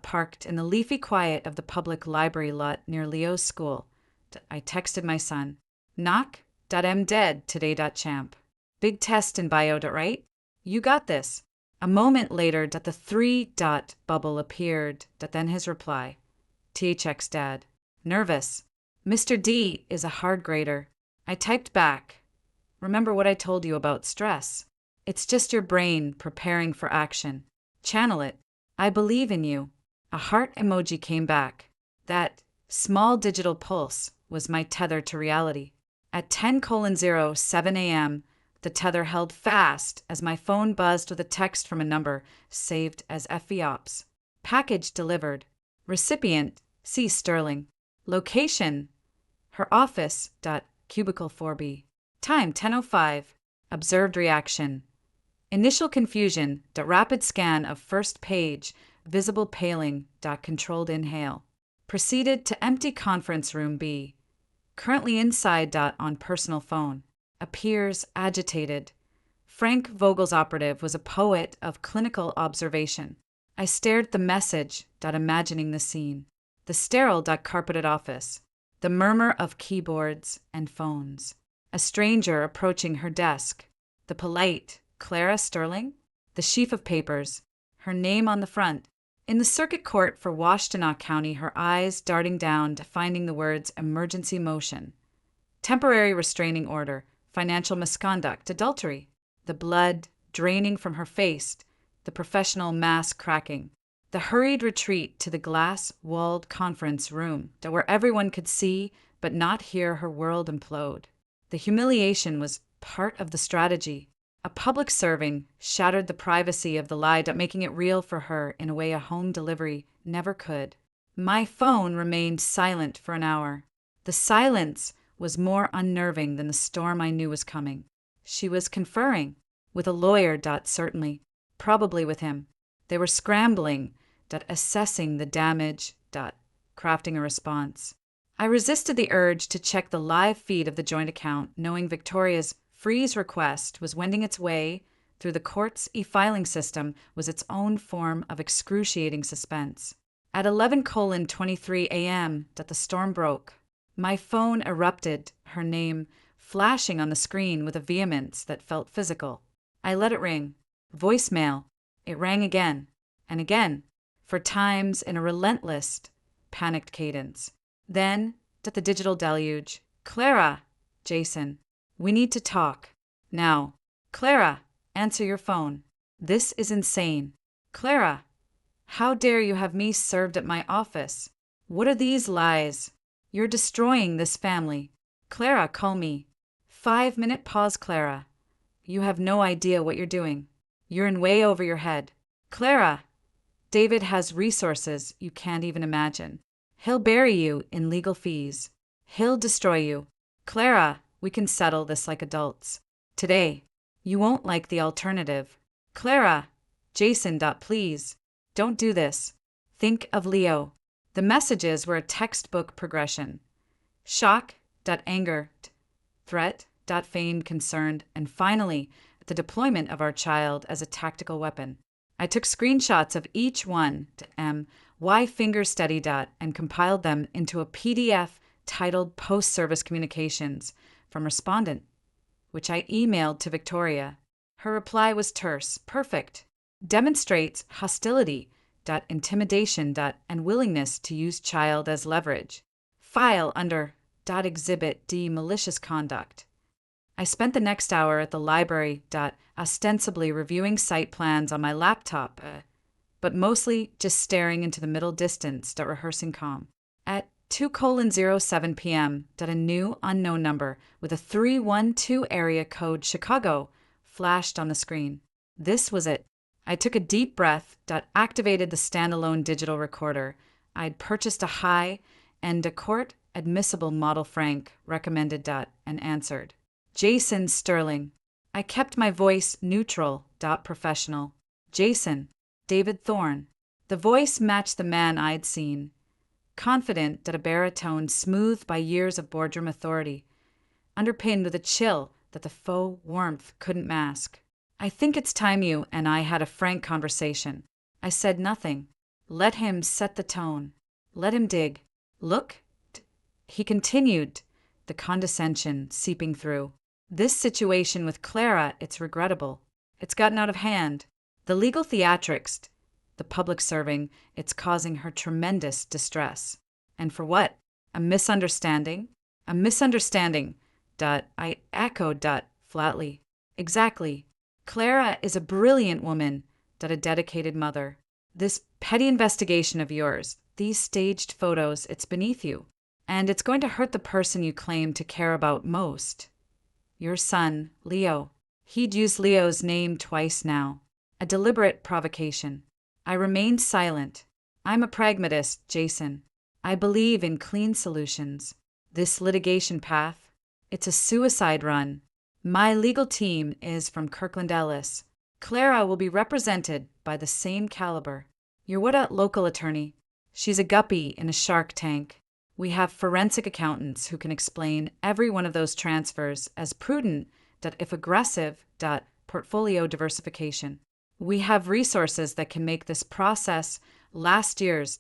parked in the leafy quiet of the public library lot near Leo's school, I texted my son. Knock, am dead today, champ. Big test in bio, right? You got this. A moment later, the 3 bubble appeared, then his reply. THX dad. Nervous. Mr. D is a hard grader. I typed back. Remember what I told you about stress. It's just your brain preparing for action. Channel it. I believe in you. A heart emoji came back. That small digital pulse was my tether to reality. At 10:07 a.m., the tether held fast as my phone buzzed with a text from a number saved as FVOps. Package delivered. Recipient, C. Sterling. Location, her office, cubicle 4B. Time, 10:05. Observed reaction. Initial confusion, rapid scan of first page, visible paling, controlled inhale. Proceeded to empty conference room B. Currently inside, on personal phone. Appears agitated. Frank Vogel's operative was a poet of clinical observation. I stared at the message, imagining the scene. The sterile, carpeted office. The murmur of keyboards and phones. A stranger approaching her desk. The polite Clara Sterling? The sheaf of papers. Her name on the front. In the circuit court for Washtenaw County, her eyes darting down, finding the words emergency motion. Temporary restraining order. Financial misconduct. Adultery. The blood draining from her face. The professional mask cracking. The hurried retreat to the glass-walled conference room, where everyone could see but not hear her world implode. The humiliation was part of the strategy. A public serving shattered the privacy of the lie, making it real for her in a way a home delivery never could. My phone remained silent for an hour. The silence was more unnerving than the storm I knew was coming. She was conferring with a lawyer, certainly, probably with him. They were scrambling, assessing the damage, crafting a response. I resisted the urge to check the live feed of the joint account, knowing Victoria's freeze request was wending its way through the court's e-filing system was its own form of excruciating suspense. At 11:23 a.m., the storm broke. My phone erupted, her name flashing on the screen with a vehemence that felt physical. I let it ring. Voicemail. It rang again, and again, for times in a relentless, panicked cadence. Then, the digital deluge. Clara! Jason. We need to talk. Now. Clara, answer your phone. This is insane. Clara, how dare you have me served at my office? What are these lies? You're destroying this family. Clara, call me. 5-minute pause, Clara. You have no idea what you're doing. You're in way over your head. Clara, David has resources you can't even imagine. He'll bury you in legal fees. He'll destroy you. Clara, we can settle this like adults. Today, you won't like the alternative. Clara, Jason, please. Don't do this. Think of Leo. The messages were a textbook progression. Shock, anger, threat, feigned concerned, and finally, the deployment of our child as a tactical weapon. I took screenshots of each one, Why finger steady. And compiled them into a PDF titled Post-Service Communications from Respondent, which I emailed to Victoria. Her reply was terse, perfect, demonstrates hostility, intimidation, and willingness to use child as leverage. File under Exhibit D malicious conduct. I spent the next hour at the library, ostensibly reviewing site plans on my laptop, but mostly just staring into the middle distance, rehearsing calm. At 2:07 p.m., a new unknown number with a 312 area code Chicago flashed on the screen. This was it. I took a deep breath, activated the standalone digital recorder. I'd purchased a high-end court admissible model Frank recommended, and answered. Jason Sterling. I kept my voice neutral, professional. Jason. David Thorne. The voice matched the man I'd seen. Confident, a baritone smoothed by years of boardroom authority, underpinned with a chill that the faux warmth couldn't mask. I think it's time you and I had a frank conversation. I said nothing. Let him set the tone. Let him dig. Look, he continued, the condescension seeping through. This situation with Clara, it's regrettable. It's gotten out of hand. The legal theatrics, the public serving, it's causing her tremendous distress. And for what? A misunderstanding? A misunderstanding. I echoed, flatly. Exactly. Clara is a brilliant woman, a dedicated mother. This petty investigation of yours, these staged photos, it's beneath you. And it's going to hurt the person you claim to care about most. Your son, Leo. He'd used Leo's name twice now. A deliberate provocation. I remained silent. I'm a pragmatist, Jason. I believe in clean solutions. This litigation path, it's a suicide run. My legal team is from Kirkland Ellis. Clara will be represented by the same caliber. You're what a local attorney. She's a guppy in a shark tank. We have forensic accountants who can explain every one of those transfers as prudent, if aggressive, portfolio diversification. We have resources that can make this process last year's,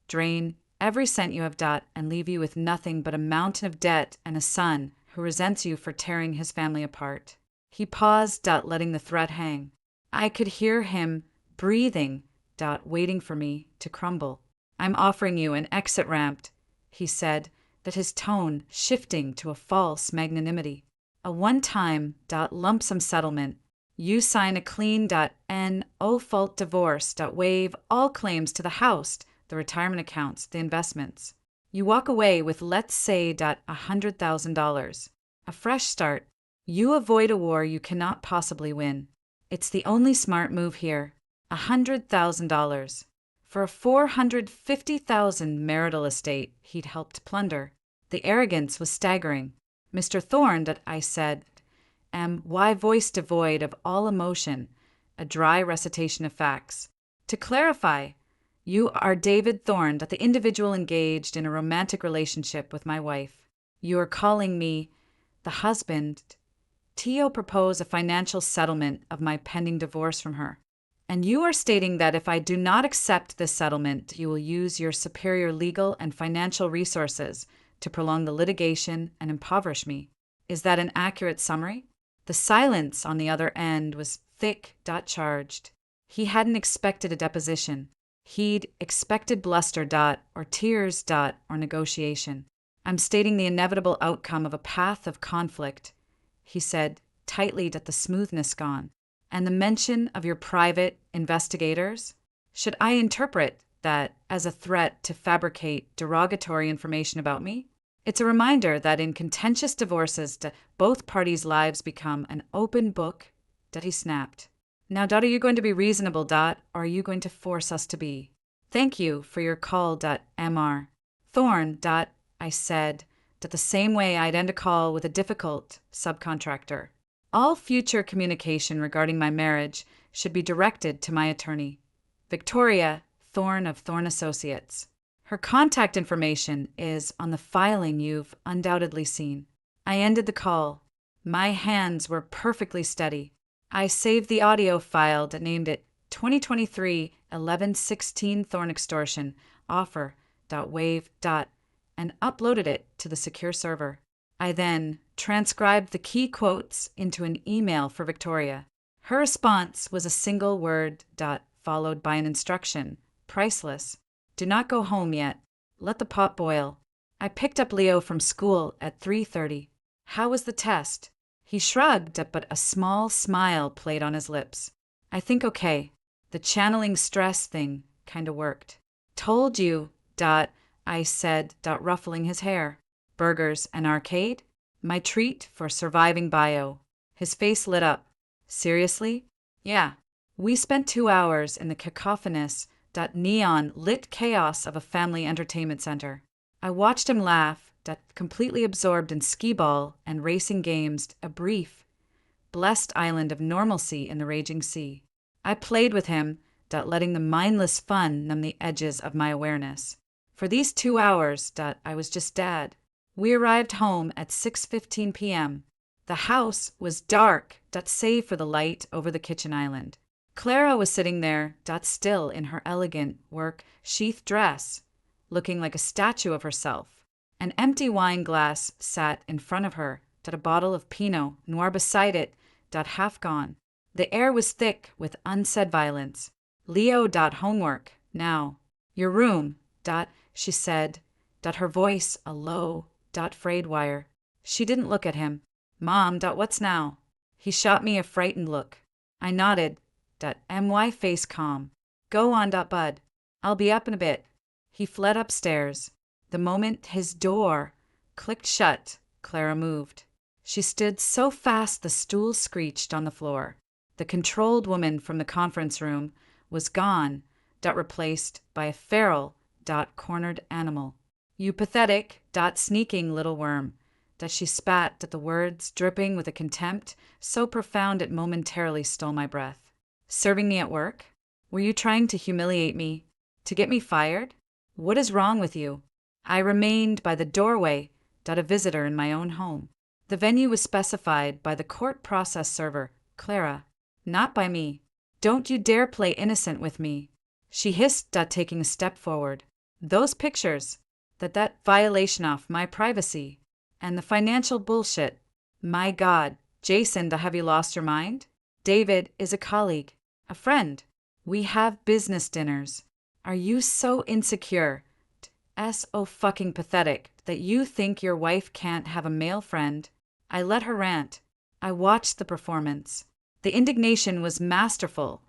drain every cent you have, and leave you with nothing but a mountain of debt and a son who resents you for tearing his family apart. He paused, letting the threat hang. I could hear him breathing, waiting for me to crumble. I'm offering you an exit ramp, he said, that his tone shifting to a false magnanimity. A one-time, lump sum settlement. You sign a clean, no fault divorce, waive all claims to the house, the retirement accounts, the investments. You walk away with, let's say, $100,000. A fresh start. You avoid a war you cannot possibly win. It's the only smart move here. $100,000. For a $450,000 marital estate he'd helped plunder. The arrogance was staggering. Mr. Thorne, I said, why voice devoid of all emotion, a dry recitation of facts. To clarify, you are David Thorne, the individual engaged in a romantic relationship with my wife. You are calling me the husband. Tio proposed a financial settlement of my pending divorce from her. And you are stating that if I do not accept this settlement, you will use your superior legal and financial resources to prolong the litigation and impoverish me. Is that an accurate summary? The silence on the other end was thick, charged. He hadn't expected a deposition. He'd expected bluster, or tears, or negotiation. I'm stating the inevitable outcome of a path of conflict, he said, tightly, the smoothness gone. And the mention of your private investigators? Should I interpret that as a threat to fabricate derogatory information about me? It's a reminder that in contentious divorces, both parties' lives become an open book, he snapped. Now, are you going to be reasonable, or are you going to force us to be? Thank you for your call, Mr. Thorne, I said, the same way I'd end a call with a difficult subcontractor. All future communication regarding my marriage should be directed to my attorney, Victoria Thorne of Thorne Associates. Her contact information is on the filing you've undoubtedly seen. I ended the call. My hands were perfectly steady. I saved the audio file and named it 2023 11/16 Thorn extortion offer.wave. And uploaded it to the secure server. I then transcribed the key quotes into an email for Victoria. Her response was a single word followed by an instruction. Priceless. Do not go home yet. Let the pot boil. I picked up Leo from school at 3:30. How was the test? He shrugged, but a small smile played on his lips. I think okay. The channeling stress thing kinda worked. Told you, I said, ruffling his hair. Burgers and arcade? My treat for surviving bio. His face lit up. Seriously? Yeah. We spent 2 hours in the cacophonous, neon-lit chaos of a family entertainment center. I watched him laugh, completely absorbed in skee-ball and racing games, a brief, blessed island of normalcy in the raging sea. I played with him, letting the mindless fun numb the edges of my awareness. For these 2 hours, I was just dad. We arrived home at 6:15 p.m. The house was dark, save for the light over the kitchen island. Clara was sitting there, still in her elegant work sheath dress, looking like a statue of herself. An empty wine glass sat in front of her, a bottle of Pinot Noir beside it, half gone. The air was thick with unsaid violence. Leo. Homework, now. Your room, she said, her voice a low, frayed wire. She didn't look at him. Mom. What's now? He shot me a frightened look. I nodded, my face calm. Go on, bud. I'll be up in a bit. He fled upstairs. The moment his door clicked shut, Clara moved. She stood so fast the stool screeched on the floor. The controlled woman from the conference room was gone, replaced by a feral, cornered animal. You pathetic, sneaking little worm. She spat at the words, dripping with a contempt so profound it momentarily stole my breath. Serving me at work? Were you trying to humiliate me? To get me fired? What is wrong with you? I remained by the doorway, a visitor in my own home. The venue was specified by the court process server, Clara, not by me. Don't you dare play innocent with me. She hissed, taking a step forward. Those pictures, that violation of my privacy, and the financial bullshit. My God, Jason, have you lost your mind? David is a colleague, a friend. We have business dinners. Are you so insecure, fucking pathetic, that you think your wife can't have a male friend? I let her rant. I watched the performance. The indignation was masterful,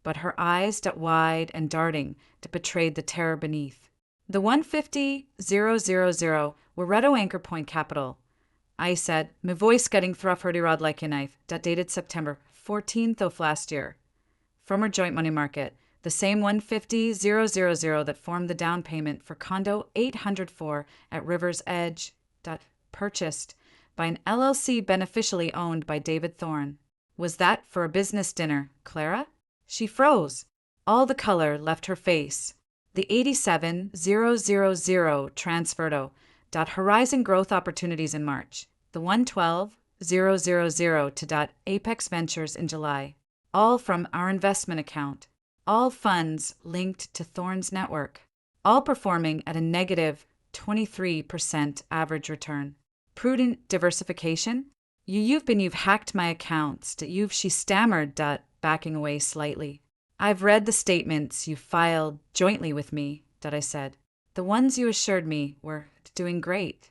but her eyes, wide and darting, betrayed the terror beneath. The 150,000 Loretto Anchor Point Capital. I said, my voice getting thrufferty rod like a knife, dated September 14th of last year. From her joint money market, the same 150,000 that formed the down payment for condo 804 at River's Edge, purchased by an LLC beneficially owned by David Thorn. Was that for a business dinner, Clara? She froze. All the color left her face. The 87,000 transferred Horizon Growth Opportunities in March. The 112,000 to Apex Ventures in July. All from our investment account. All funds linked to Thorn's network. All performing at a negative 23% average return. Prudent diversification? You've hacked my accounts. She stammered, backing away slightly. I've read the statements you filed jointly with me, I said. The ones you assured me were doing great.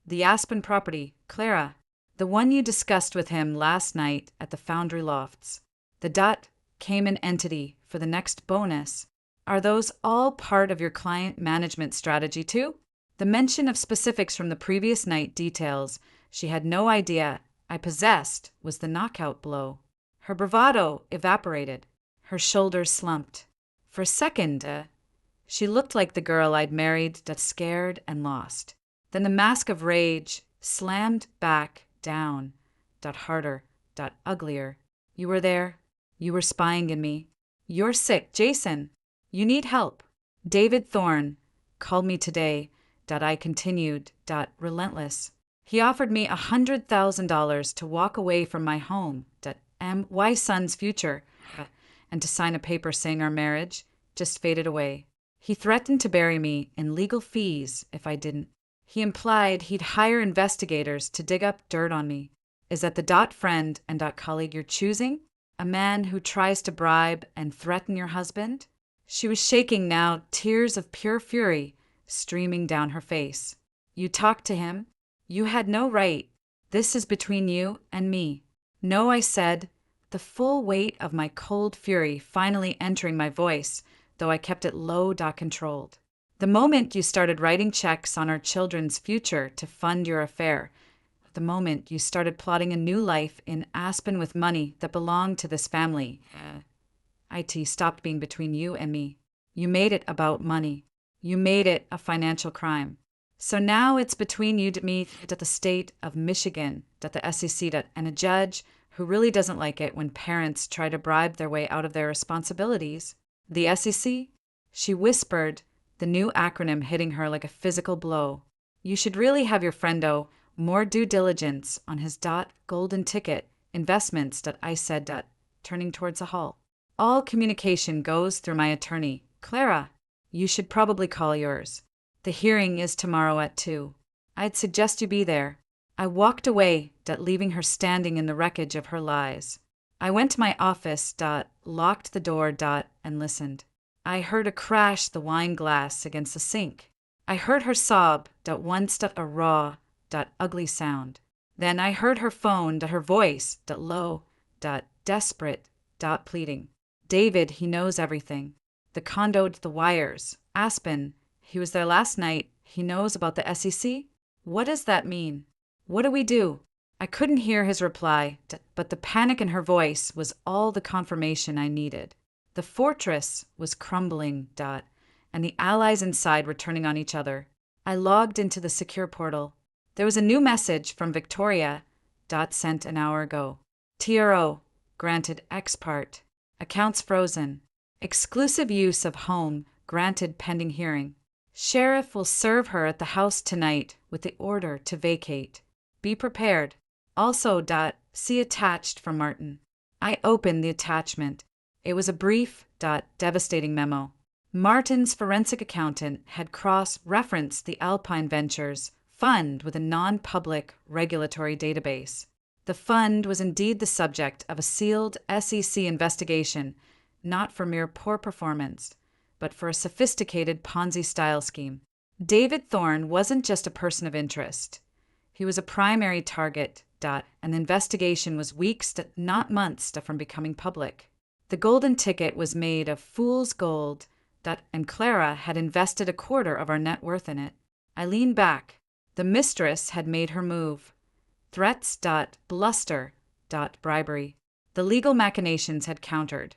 The Aspen property, Clara. The one you discussed with him last night at the Foundry Lofts. The Cayman entity for the next bonus. Are those all part of your client management strategy too? The mention of specifics from the previous night details she had no idea I possessed was the knockout blow. Her bravado evaporated. Her shoulders slumped. For a second, she looked like the girl I'd married, scared and lost. Then the mask of rage slammed back down, harder, uglier. You were there. You were spying in me. You're sick, Jason. You need help. David Thorn called me today, I continued, relentless. He offered me $100,000 to walk away from my home, my son's future, and to sign a paper saying our marriage just faded away. He threatened to bury me in legal fees if I didn't. He implied he'd hire investigators to dig up dirt on me. Is that the friend and colleague you're choosing? A man who tries to bribe and threaten your husband? She was shaking now, tears of pure fury streaming down her face. You talked to him? You had no right. This is between you and me. No, I said, the full weight of my cold fury finally entering my voice, though I kept it low controlled. The moment you started writing checks on our children's future to fund your affair, the moment you started plotting a new life in Aspen with money that belonged to this family, it stopped being between you and me. You made it about money. You made it a financial crime. So now it's between you and me, the state of Michigan, the SEC, and a judge who really doesn't like it when parents try to bribe their way out of their responsibilities. The SEC? She whispered, the new acronym hitting her like a physical blow. You should really have your friendo more due diligence on his golden ticket investments, I said, turning towards the hall. All communication goes through my attorney. Clara, you should probably call yours. The hearing is tomorrow at 2. I'd suggest you be there. I walked away, leaving her standing in the wreckage of her lies. I went to my office, locked the door, and listened. I heard her crash the wine glass against the sink. I heard her sob, once a raw, ugly sound. Then I heard her phone, her voice, low, desperate, pleading. David, he knows everything. The condo, the wires. Aspen, he was there last night. He knows about the SEC? What does that mean? What do we do? I couldn't hear his reply, but the panic in her voice was all the confirmation I needed. The fortress was crumbling, and the allies inside were turning on each other. I logged into the secure portal. There was a new message from Victoria, sent an hour ago. TRO, granted ex parte. Accounts frozen. Exclusive use of home, granted pending hearing. Sheriff will serve her at the house tonight with the order to vacate. Be prepared. Also, see attached from Martin. I opened the attachment. It was a brief, devastating memo. Martin's forensic accountant had cross-referenced the Alpine Ventures fund with a non-public regulatory database. The fund was indeed the subject of a sealed SEC investigation, not for mere poor performance, but for a sophisticated Ponzi-style scheme. David Thorne wasn't just a person of interest. He was a primary target, and the investigation was weeks, not months, from becoming public. The golden ticket was made of fool's gold, and Clara had invested a quarter of our net worth in it. I leaned back. The mistress had made her move. Threats, bluster, bribery. The legal machinations had countered.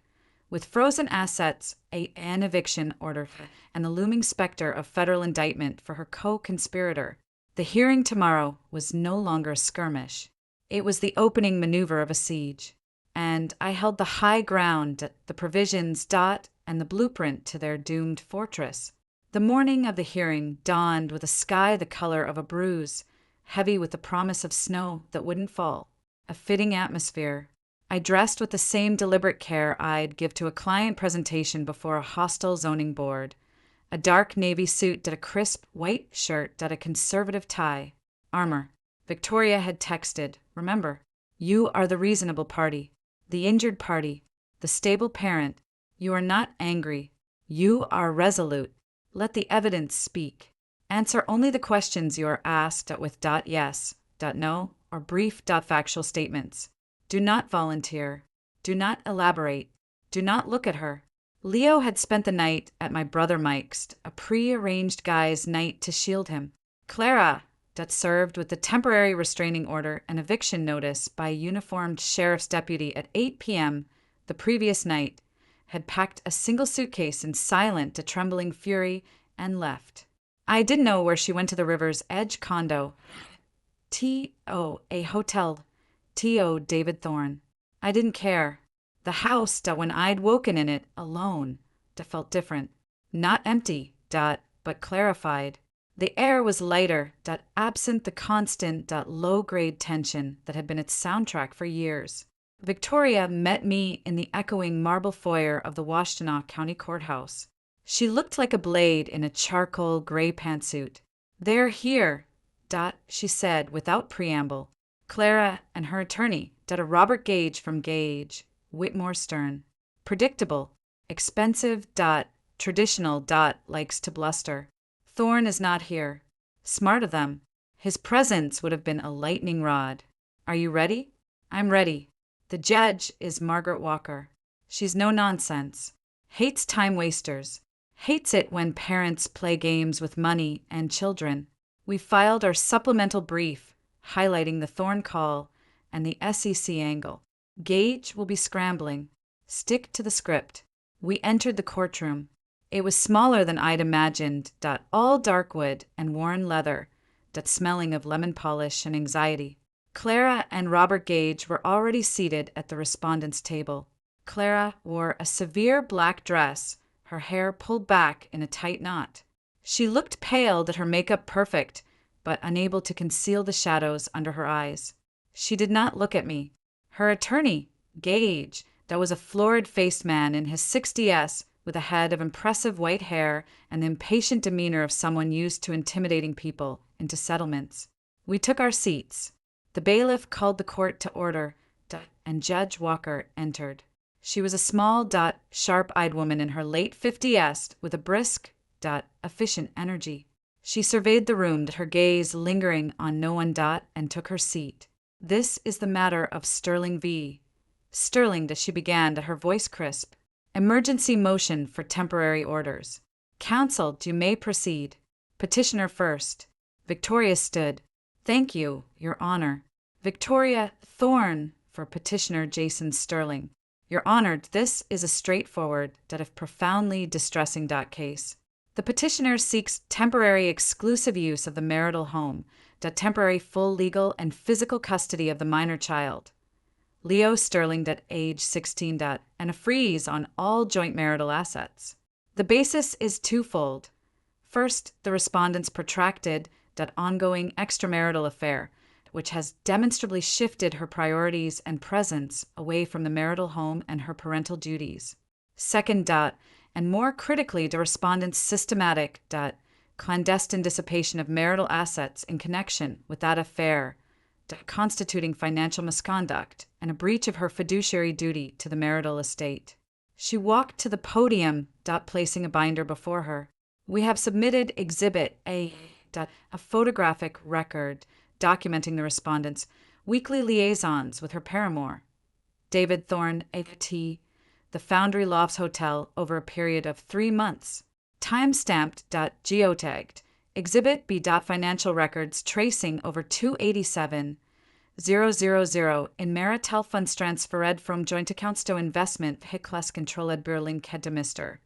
With frozen assets, an eviction order, and the looming specter of federal indictment for her co-conspirator, the hearing tomorrow was no longer a skirmish. It was the opening maneuver of a siege. And I held the high ground, the provisions, and the blueprint to their doomed fortress. The morning of the hearing dawned with a sky the color of a bruise, heavy with the promise of snow that wouldn't fall. A fitting atmosphere. I dressed with the same deliberate care I'd give to a client presentation before a hostile zoning board. A dark navy suit, a crisp white shirt, a conservative tie. Armor. Victoria had texted, remember, you are the reasonable party, the injured party, the stable parent. You are not angry. You are resolute. Let the evidence speak. Answer only the questions you are asked with yes, no, or brief factual statements. Do not volunteer. Do not elaborate. Do not look at her. Leo had spent the night at my brother Mike's, a pre-arranged guy's night to shield him. Clara, served with the temporary restraining order and eviction notice by a uniformed sheriff's deputy at 8 p.m. the previous night, had packed a single suitcase in silent trembling fury and left. I didn't know where she went to the River's Edge condo. A hotel. David Thorne. I didn't care. The house, when I'd woken in it, alone, felt different. Not empty, but clarified. The air was lighter, absent the constant, low-grade tension that had been its soundtrack for years. Victoria met me in the echoing marble foyer of the Washtenaw County Courthouse. She looked like a blade in a charcoal gray pantsuit. "They're here," she said without preamble. "Clara and her attorney, Robert Gage from Gage, Whitmore Stern. Predictable. Expensive, traditional, likes to bluster. Thorn is not here. Smart of them. His presence would have been a lightning rod. Are you ready?" "I'm ready." "The judge is Margaret Walker. She's no nonsense. Hates time wasters. Hates it when parents play games with money and children. We filed our supplemental brief, highlighting the Thorn call and the SEC angle. Gage will be scrambling. Stick to the script." We entered the courtroom. It was smaller than I'd imagined, all dark wood and worn leather, smelling of lemon polish and anxiety. Clara and Robert Gage were already seated at the respondents' table. Clara wore a severe black dress, her hair pulled back in a tight knot. She looked pale, her makeup perfect, but unable to conceal the shadows under her eyes. She did not look at me. Her attorney, Gage, was a florid-faced man in his 60s, with a head of impressive white hair and the impatient demeanor of someone used to intimidating people into settlements. We took our seats. The bailiff called the court to order, and Judge Walker entered. She was a small, sharp-eyed woman in her late 50s with a brisk, efficient energy. She surveyed the room, her gaze lingering on no one, and took her seat. "This is the matter of Sterling v. Sterling," she began, her voice crisp. "Emergency motion for temporary orders. Counsel, you may proceed. Petitioner first." Victoria stood. "Thank you, Your Honor. Victoria Thorn for Petitioner Jason Sterling. Your Honor, this is a straightforward, if profoundly distressing, case. The petitioner seeks temporary exclusive use of the marital home, temporary full legal and physical custody of the minor child, Leo Sterling, age 16, and a freeze on all joint marital assets. The basis is twofold. First, the respondent's protracted, ongoing extramarital affair, which has demonstrably shifted her priorities and presence away from the marital home and her parental duties. Second, and more critically, the respondent's systematic, clandestine dissipation of marital assets in connection with that affair, constituting financial misconduct and a breach of her fiduciary duty to the marital estate. She walked to the podium, placing a binder before her. "We have submitted Exhibit A, a photographic record documenting the respondent's weekly liaisons with her paramour, David Thorn, A.T., the Foundry Lofts Hotel over a period of 3 months. Time-stamped, geotagged. Exhibit B. Financial records tracing over 287,000 in Marital funds transferred from joint accounts to investment Hiklas controlled Berlin Kedemister.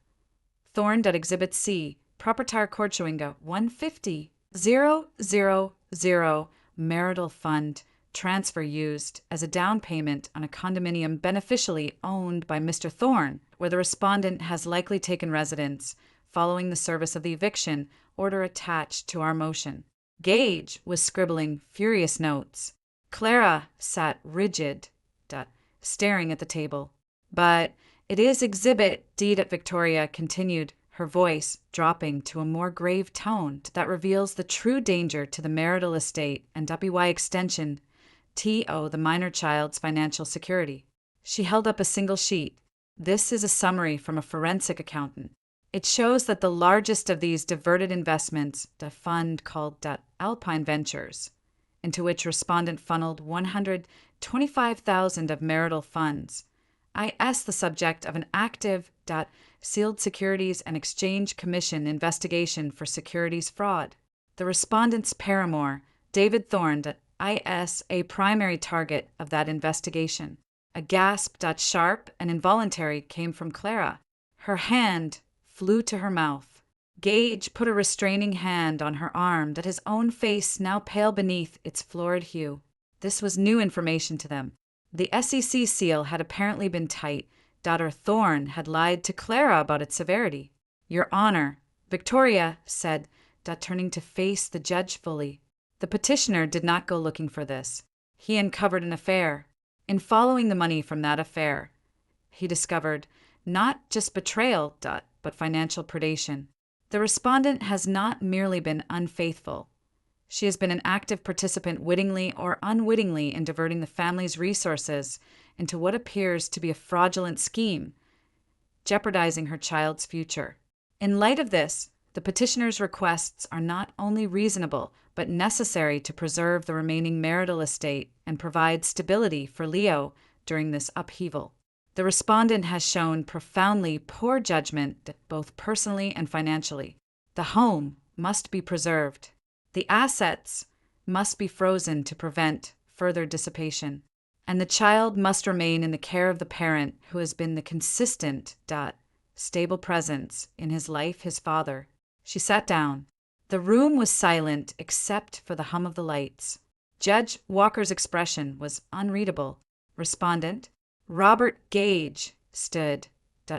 Thorn. Exhibit C. Proprietar Korchewinga 150,000 marital fund transfer used as a down payment on a condominium beneficially owned by Mr. Thorn, where the respondent has likely taken residence following the service of the eviction order attached to our motion." Gage was scribbling furious notes. Clara sat rigid, staring at the table. "But it is Exhibit D," Victoria continued, her voice dropping to a more grave tone that reveals the true danger to the marital estate and by extension, the minor child's financial security. She held up a single sheet. "This is a summary from a forensic accountant. It shows that the largest of these diverted investments, the fund called Alpine Ventures, into which respondent funneled 125,000 of marital funds, is the subject of an active Sealed Securities and Exchange Commission investigation for securities fraud. The respondent's paramour, David Thorn, is a primary target of that investigation." A gasp, sharp and involuntary, came from Clara. Her hand flew to her mouth. Gage put a restraining hand on her arm, his own face now pale beneath its florid hue. This was new information to them. The SEC seal had apparently been tight. Thorn had lied to Clara about its severity. "Your Honor," Victoria said, turning to face the judge fully. "The petitioner did not go looking for this. He uncovered an affair. In following the money from that affair, he discovered not just betrayal, but financial predation. The respondent has not merely been unfaithful. She has been an active participant wittingly or unwittingly in diverting the family's resources into what appears to be a fraudulent scheme, jeopardizing her child's future. In light of this, the petitioner's requests are not only reasonable, but necessary to preserve the remaining marital estate and provide stability for Leo during this upheaval. The respondent has shown profoundly poor judgment, both personally and financially. The home must be preserved. The assets must be frozen to prevent further dissipation. And the child must remain in the care of the parent who has been the consistent, stable presence in his life, his father. She sat down. The room was silent except for the hum of the lights. Judge Walker's expression was unreadable. Respondent, Robert Gage, stood,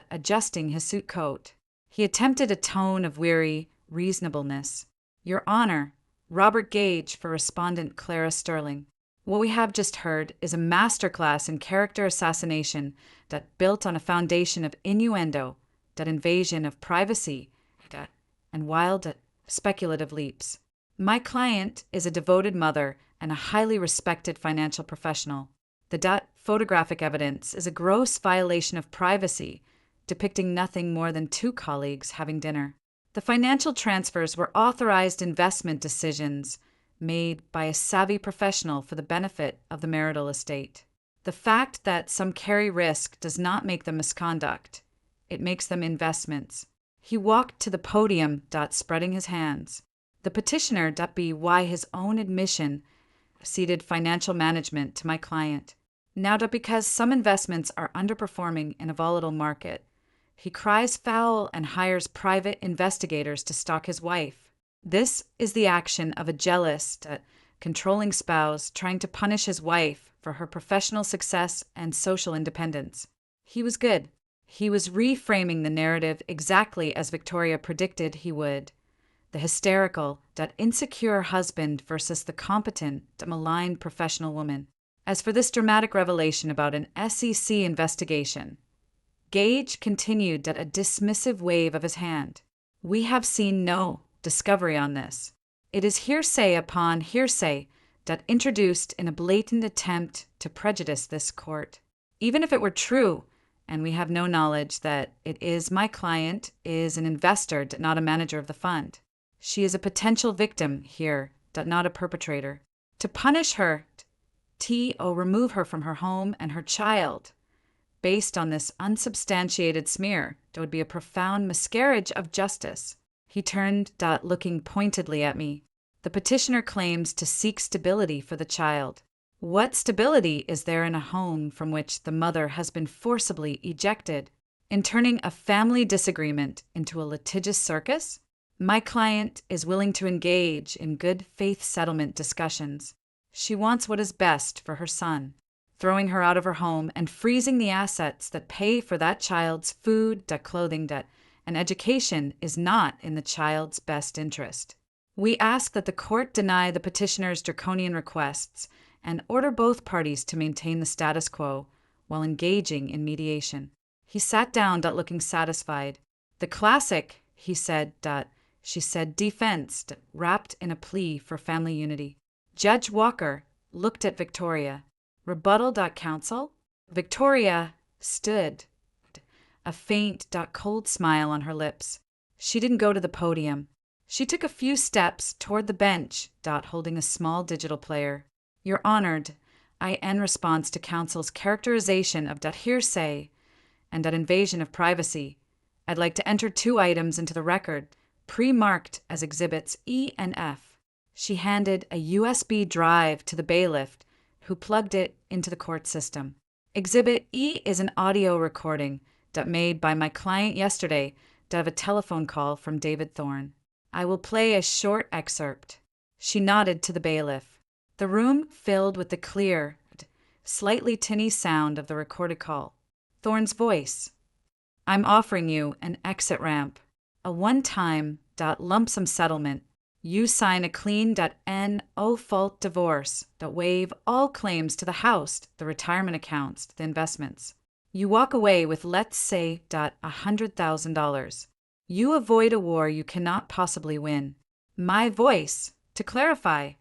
adjusting his suit coat. He attempted a tone of weary reasonableness. Your Honor, Robert Gage for Respondent Clara Sterling. What we have just heard is a masterclass in character assassination built on a foundation of innuendo, invasion of privacy, and wild speculative leaps. My client is a devoted mother and a highly respected financial professional. The photographic evidence is a gross violation of privacy, depicting nothing more than two colleagues having dinner. The financial transfers were authorized investment decisions made by a savvy professional for the benefit of the marital estate. The fact that some carry risk does not make them misconduct. It makes them investments. He walked to the podium, spreading his hands. The petitioner, by his own admission, ceded financial management to my client. Now, because some investments are underperforming in a volatile market, he cries foul and hires private investigators to stalk his wife. This is the action of a jealous, controlling spouse trying to punish his wife for her professional success and social independence. He was good. He was reframing the narrative exactly as Victoria predicted he would. The hysterical, insecure husband versus the competent, maligned professional woman. As for this dramatic revelation about an SEC investigation, Gage continued a dismissive wave of his hand. We have seen no discovery on this. It is hearsay upon hearsay introduced in a blatant attempt to prejudice this court. Even if it were true, and we have no knowledge that it is, my client is an investor, not a manager of the fund. She is a potential victim here, not a perpetrator. To punish her, remove her from her home and her child, based on this unsubstantiated smear, it would be a profound miscarriage of justice. He turned, looking pointedly at me. The petitioner claims to seek stability for the child. What stability is there in a home from which the mother has been forcibly ejected? In turning a family disagreement into a litigious circus, my client is willing to engage in good faith settlement discussions. She wants what is best for her son. Throwing her out of her home and freezing the assets that pay for that child's food, clothing, and education is not in the child's best interest. We ask that the court deny the petitioner's draconian requests and order both parties to maintain the status quo while engaging in mediation. He sat down, looking satisfied. The classic, he said, she said, defense, wrapped in a plea for family unity. Judge Walker looked at Victoria. Rebuttal, counsel? Victoria stood, a faint, cold smile on her lips. She didn't go to the podium. She took a few steps toward the bench, holding a small digital player. You're honored, in response to counsel's characterization of hearsay and invasion of privacy, I'd like to enter 2 items into the record, pre-marked as Exhibits E and F. She handed a USB drive to the bailiff, who plugged it into the court system. Exhibit E is an audio recording made by my client yesterday of a telephone call from David Thorne. I will play a short excerpt. She nodded to the bailiff. The room filled with the clear, slightly tinny sound of the recorded call. Thorne's voice. I'm offering you an exit ramp, a one-time, lump sum settlement. You sign a clean no fault divorce that waive all claims to the house, the retirement accounts, the investments. You walk away with, let's say, $100,000. You avoid a war you cannot possibly win. My voice, to clarify,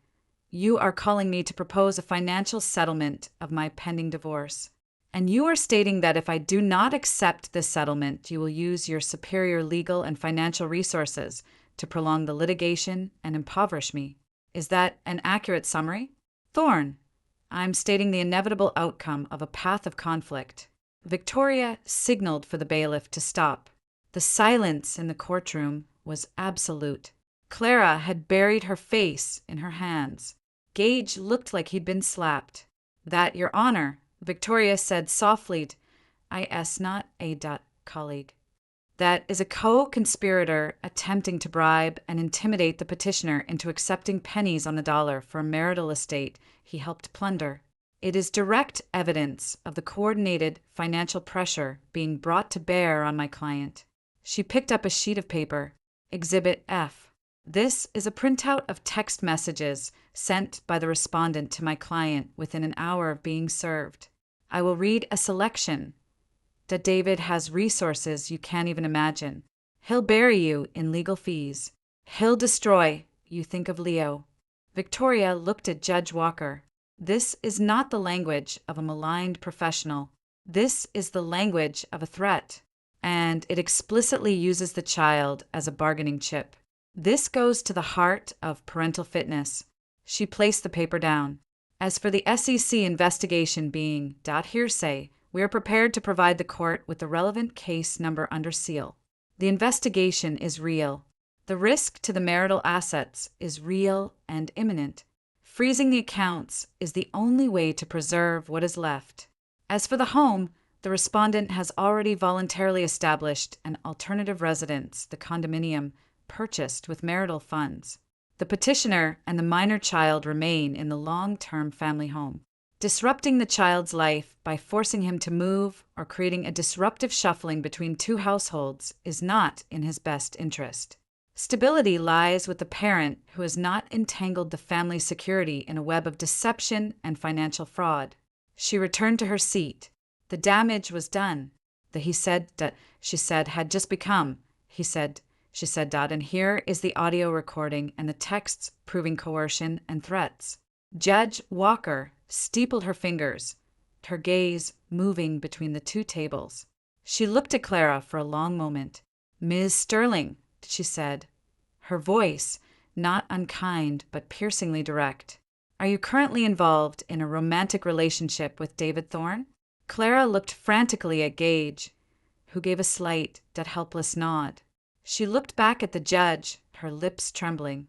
you are calling me to propose a financial settlement of my pending divorce. And you are stating that if I do not accept this settlement, you will use your superior legal and financial resources to prolong the litigation and impoverish me. Is that an accurate summary? Thorne, I'm stating the inevitable outcome of a path of conflict. Victoria signaled for the bailiff to stop. The silence in the courtroom was absolute. Clara had buried her face in her hands. Gage looked like he'd been slapped. That, Your Honor, Victoria said softly, is not a colleague. That is a co-conspirator attempting to bribe and intimidate the petitioner into accepting pennies on the dollar for a marital estate he helped plunder. It is direct evidence of the coordinated financial pressure being brought to bear on my client. She picked up a sheet of paper. Exhibit F. This is a printout of text messages sent by the respondent to my client within an hour of being served. I will read a selection. That David has resources you can't even imagine. He'll bury you in legal fees. He'll destroy, you think of Leo. Victoria looked at Judge Walker. This is not the language of a maligned professional. This is the language of a threat. And it explicitly uses the child as a bargaining chip. This goes to the heart of parental fitness. She placed the paper down. As for the SEC investigation being hearsay, we are prepared to provide the court with the relevant case number under seal. The investigation is real. The risk to the marital assets is real and imminent. Freezing the accounts is the only way to preserve what is left. As for the home, the respondent has already voluntarily established an alternative residence, the condominium, purchased with marital funds. The petitioner and the minor child remain in the long-term family home. Disrupting the child's life by forcing him to move or creating a disruptive shuffling between two households is not in his best interest. Stability lies with the parent who has not entangled the family's security in a web of deception and financial fraud. She returned to her seat. The damage was done. The he said that she said had just become he said she said and here is the audio recording and the texts proving coercion and threats. Judge Walker steepled her fingers, her gaze moving between the two tables. She looked at Clara for a long moment. Ms. Sterling, she said, her voice not unkind but piercingly direct. Are you currently involved in a romantic relationship with David Thorne? Clara looked frantically at Gage, who gave a slight, helpless nod. She looked back at the judge, her lips trembling.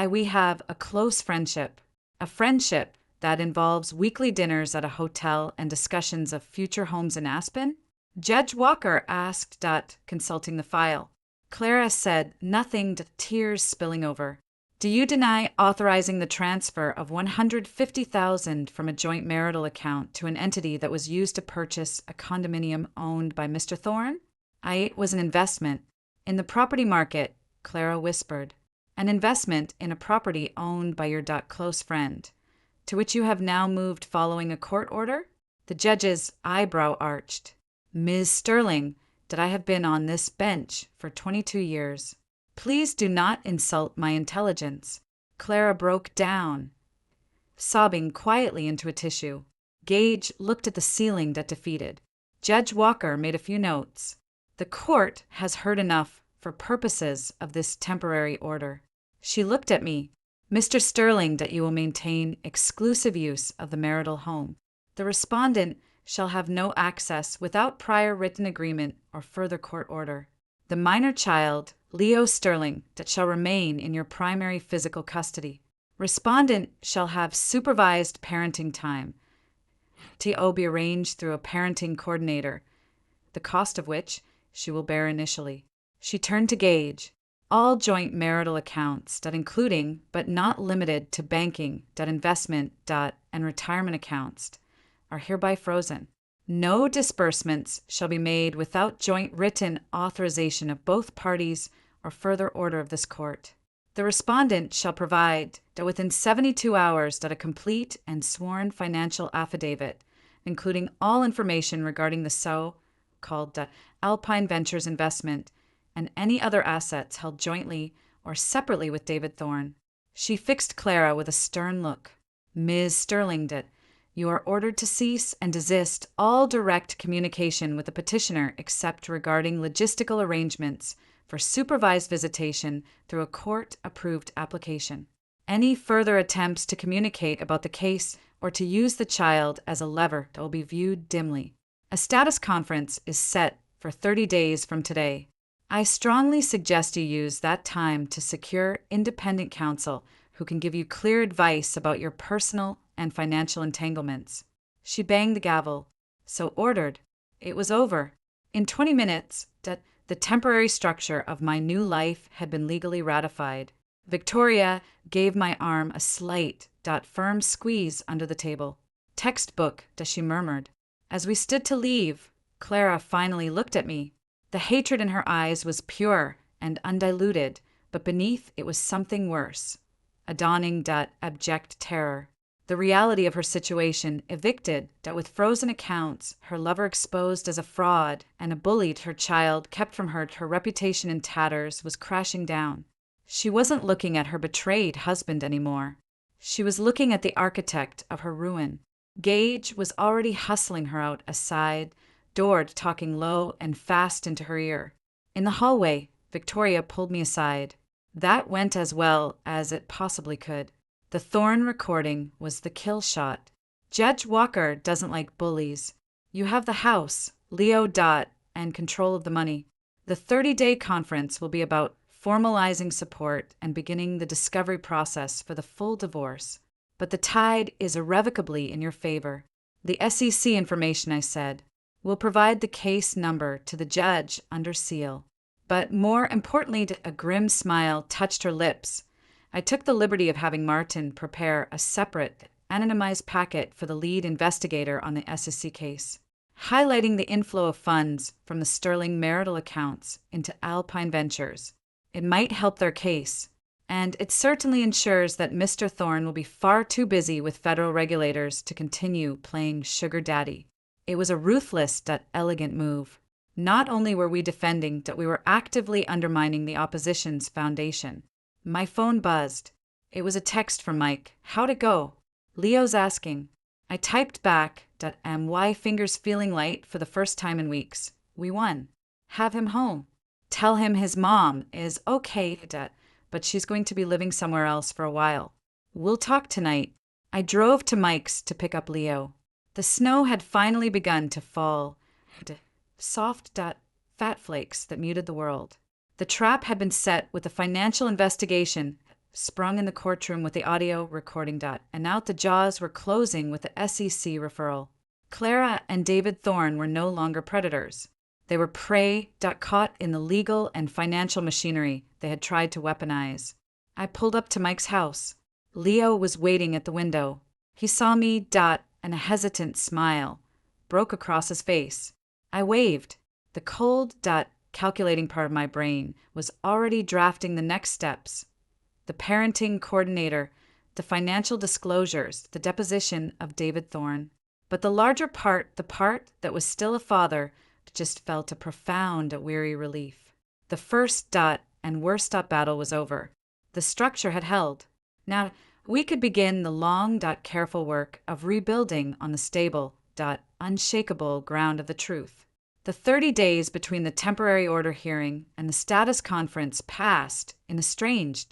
We have a close friendship. A friendship that involves weekly dinners at a hotel and discussions of future homes in Aspen? Judge Walker asked, consulting the file. Clara said nothing, tears spilling over. Do you deny authorizing the transfer of $150,000 from a joint marital account to an entity that was used to purchase a condominium owned by Mr. Thorne? It was an investment. In the property market, Clara whispered. An investment in a property owned by your close friend, to which you have now moved following a court order? The judge's eyebrow arched. Ms. Sterling, that I have been on this bench for 22 years. Please do not insult my intelligence. Clara broke down, sobbing quietly into a tissue. Gage looked at the ceiling defeated. Judge Walker made a few notes. The court has heard enough for purposes of this temporary order. She looked at me. Mr. Sterling, that you will maintain exclusive use of the marital home. The respondent shall have no access without prior written agreement or further court order. The minor child, Leo Sterling, that shall remain in your primary physical custody. Respondent shall have supervised parenting time. To be arranged through a parenting coordinator, the cost of which she will bear initially. She turned to Gage. All joint marital accounts, including but not limited to banking, investment, and retirement accounts, are hereby frozen. No disbursements shall be made without joint written authorization of both parties or further order of this court. The respondent shall provide that within 72 hours that a complete and sworn financial affidavit, including all information regarding the so-called Alpine Ventures investment and any other assets held jointly or separately with David Thorne. She fixed Clara with a stern look. Ms. Sterling, you are ordered to cease and desist all direct communication with the petitioner except regarding logistical arrangements for supervised visitation through a court-approved application. Any further attempts to communicate about the case or to use the child as a lever that will be viewed dimly. A status conference is set for 30 days from today. I strongly suggest you use that time to secure independent counsel who can give you clear advice about your personal and financial entanglements. She banged the gavel. So ordered. It was over. In 20 minutes, the temporary structure of my new life had been legally ratified. Victoria gave my arm a slight, firm squeeze under the table. Textbook, she murmured. As we stood to leave, Clara finally looked at me. The hatred in her eyes was pure and undiluted, but beneath it was something worse. A dawning, abject terror. The reality of her situation, evicted, with frozen accounts, her lover exposed as a fraud, and a bullied her child kept from her reputation in tatters, was crashing down. She wasn't looking at her betrayed husband anymore. She was looking at the architect of her ruin. Gage was already hustling her out a side door, talking low and fast into her ear. In the hallway, Victoria pulled me aside. That went as well as it possibly could. The Thorne recording was the kill shot. Judge Walker doesn't like bullies. You have the house, Leo, and control of the money. The 30-day conference will be about formalizing support and beginning the discovery process for the full divorce. But the tide is irrevocably in your favor. The SEC information, I said, will provide the case number to the judge under seal. But more importantly, a grim smile touched her lips. I took the liberty of having Martin prepare a separate, anonymized packet for the lead investigator on the SEC case, highlighting the inflow of funds from the Sterling marital accounts into Alpine Ventures. It might help their case, and it certainly ensures that Mr. Thorne will be far too busy with federal regulators to continue playing sugar daddy. It was a ruthless, elegant move. Not only were we defending, we were actively undermining the opposition's foundation. My phone buzzed. It was a text from Mike. How'd it go? Leo's asking. I typed back, why fingers feeling light for the first time in weeks. We won. Have him home. Tell him his mom is okay, but she's going to be living somewhere else for a while. We'll talk tonight. I drove to Mike's to pick up Leo. The snow had finally begun to fall. Soft, fat flakes that muted the world. The trap had been set with the financial investigation sprung in the courtroom with the audio recording, and out the jaws were closing with the SEC referral. Clara and David Thorne were no longer predators. They were prey, caught in the legal and financial machinery they had tried to weaponize. I pulled up to Mike's house. Leo was waiting at the window. He saw me, and a hesitant smile broke across his face. I waved. The cold, calculating part of my brain was already drafting the next steps. The parenting coordinator, the financial disclosures, the deposition of David Thorne. But the larger part, the part that was still a father, just felt a profound, weary relief. The first, and worst, battle was over. The structure had held. Now, we could begin the long, careful work of rebuilding on the stable, unshakable ground of the truth. The 30 days between the temporary order hearing and the status conference passed in a strange,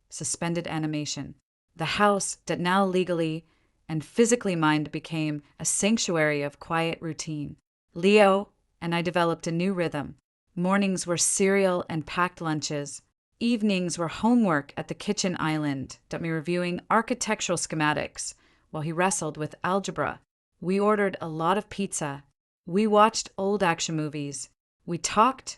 suspended animation. The house that now legally and physically mine became a sanctuary of quiet routine. Leo and I developed a new rhythm. Mornings were cereal and packed lunches. Evenings were homework at the kitchen island, me reviewing architectural schematics while he wrestled with algebra. We ordered a lot of pizza. We watched old action movies. We talked,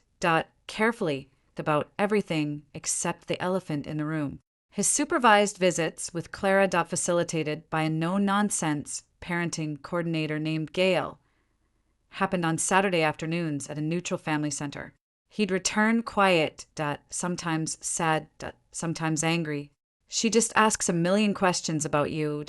carefully about everything except the elephant in the room. His supervised visits with Clara, facilitated by a no-nonsense parenting coordinator named Gail, happened on Saturday afternoons at a neutral family center. He'd return quiet, sometimes sad, sometimes angry. She just asks a million questions about you,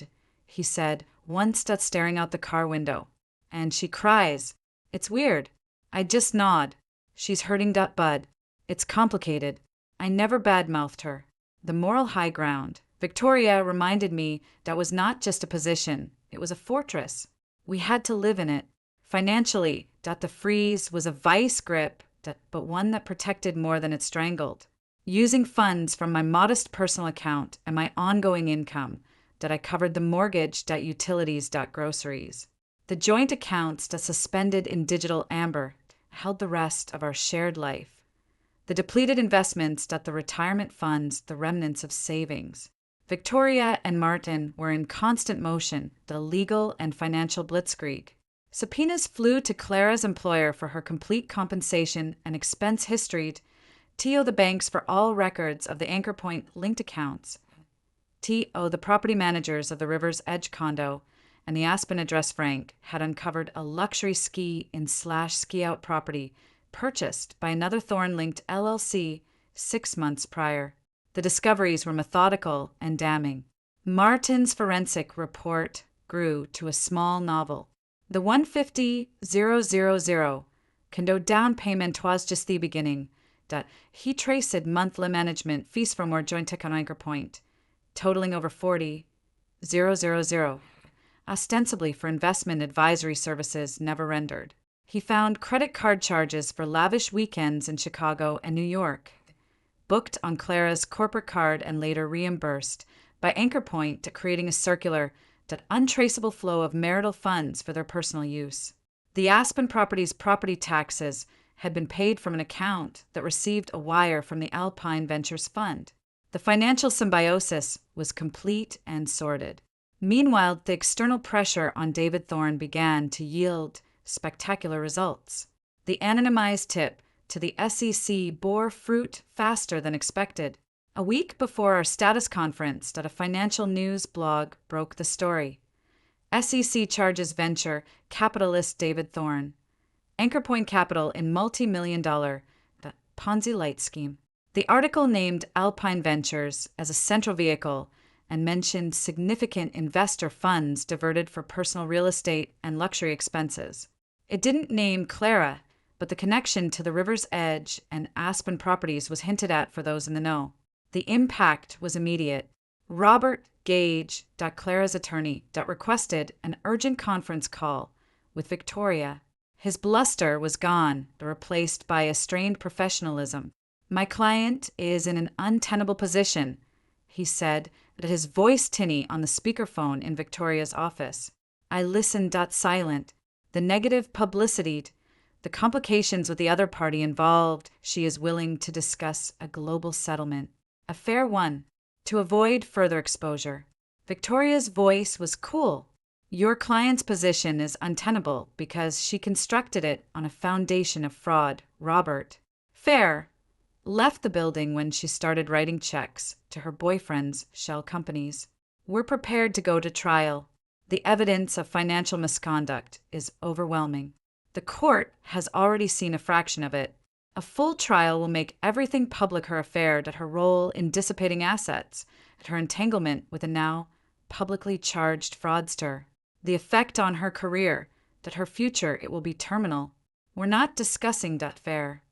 he said, once staring out the car window. And she cries. It's weird. I just nod. She's hurting Bud. It's complicated. I never badmouthed her. The moral high ground. Victoria reminded me that was not just a position, it was a fortress. We had to live in it. Financially, the freeze was a vice grip, but one that protected more than it strangled. Using funds from my modest personal account and my ongoing income, I covered the mortgage, utilities, groceries. The joint accounts, suspended in digital amber, held the rest of our shared life. The depleted investments, the retirement funds, the remnants of savings. Victoria and Martin were in constant motion, the legal and financial blitzkrieg. Subpoenas flew to Clara's employer for her complete compensation and expense history, TO the banks for all records of the Anchor Point linked accounts, TO the property managers of the River's Edge condo, and the Aspen address Frank had uncovered a luxury ski-in/ski-out property purchased by another Thorne-linked LLC 6 months prior. The discoveries were methodical and damning. Martin's forensic report grew to a small novel. The 150,000 condo down payment was just the beginning. He traced monthly management fees from our joint tech on Anchor Point, totaling over 40,000, ostensibly for investment advisory services never rendered. He found credit card charges for lavish weekends in Chicago and New York, booked on Clara's corporate card and later reimbursed by Anchor Point, creating a circular, untraceable flow of marital funds for their personal use. The Aspen property's property taxes had been paid from an account that received a wire from the Alpine Ventures Fund. The financial symbiosis was complete and sordid. Meanwhile, the external pressure on David Thorne began to yield spectacular results. The anonymized tip to the SEC bore fruit faster than expected. A week before our status conference, a financial news blog broke the story. SEC charges venture capitalist David Thorne, Anchor Point Capital in multi-million-dollar Ponzi light scheme. The article named Alpine Ventures as a central vehicle and mentioned significant investor funds diverted for personal real estate and luxury expenses. It didn't name Clara, but the connection to the River's Edge and Aspen properties was hinted at for those in the know. The impact was immediate. Robert Gage, Clara's attorney, requested an urgent conference call with Victoria. His bluster was gone, replaced by a strained professionalism. My client is in an untenable position, he said, his voice tinny on the speakerphone in Victoria's office. I listened, silent. The negative publicity, the complications with the other party involved, she is willing to discuss a global settlement. A fair one, to avoid further exposure. Victoria's voice was cool. Your client's position is untenable because she constructed it on a foundation of fraud. Robert, fair, left the building when she started writing checks to her boyfriend's shell companies. We're prepared to go to trial. The evidence of financial misconduct is overwhelming. The court has already seen a fraction of it. A full trial will make everything public her affair, her role in dissipating assets, her entanglement with a now publicly charged fraudster, the effect on her career, her future it will be terminal. We're not discussing fair.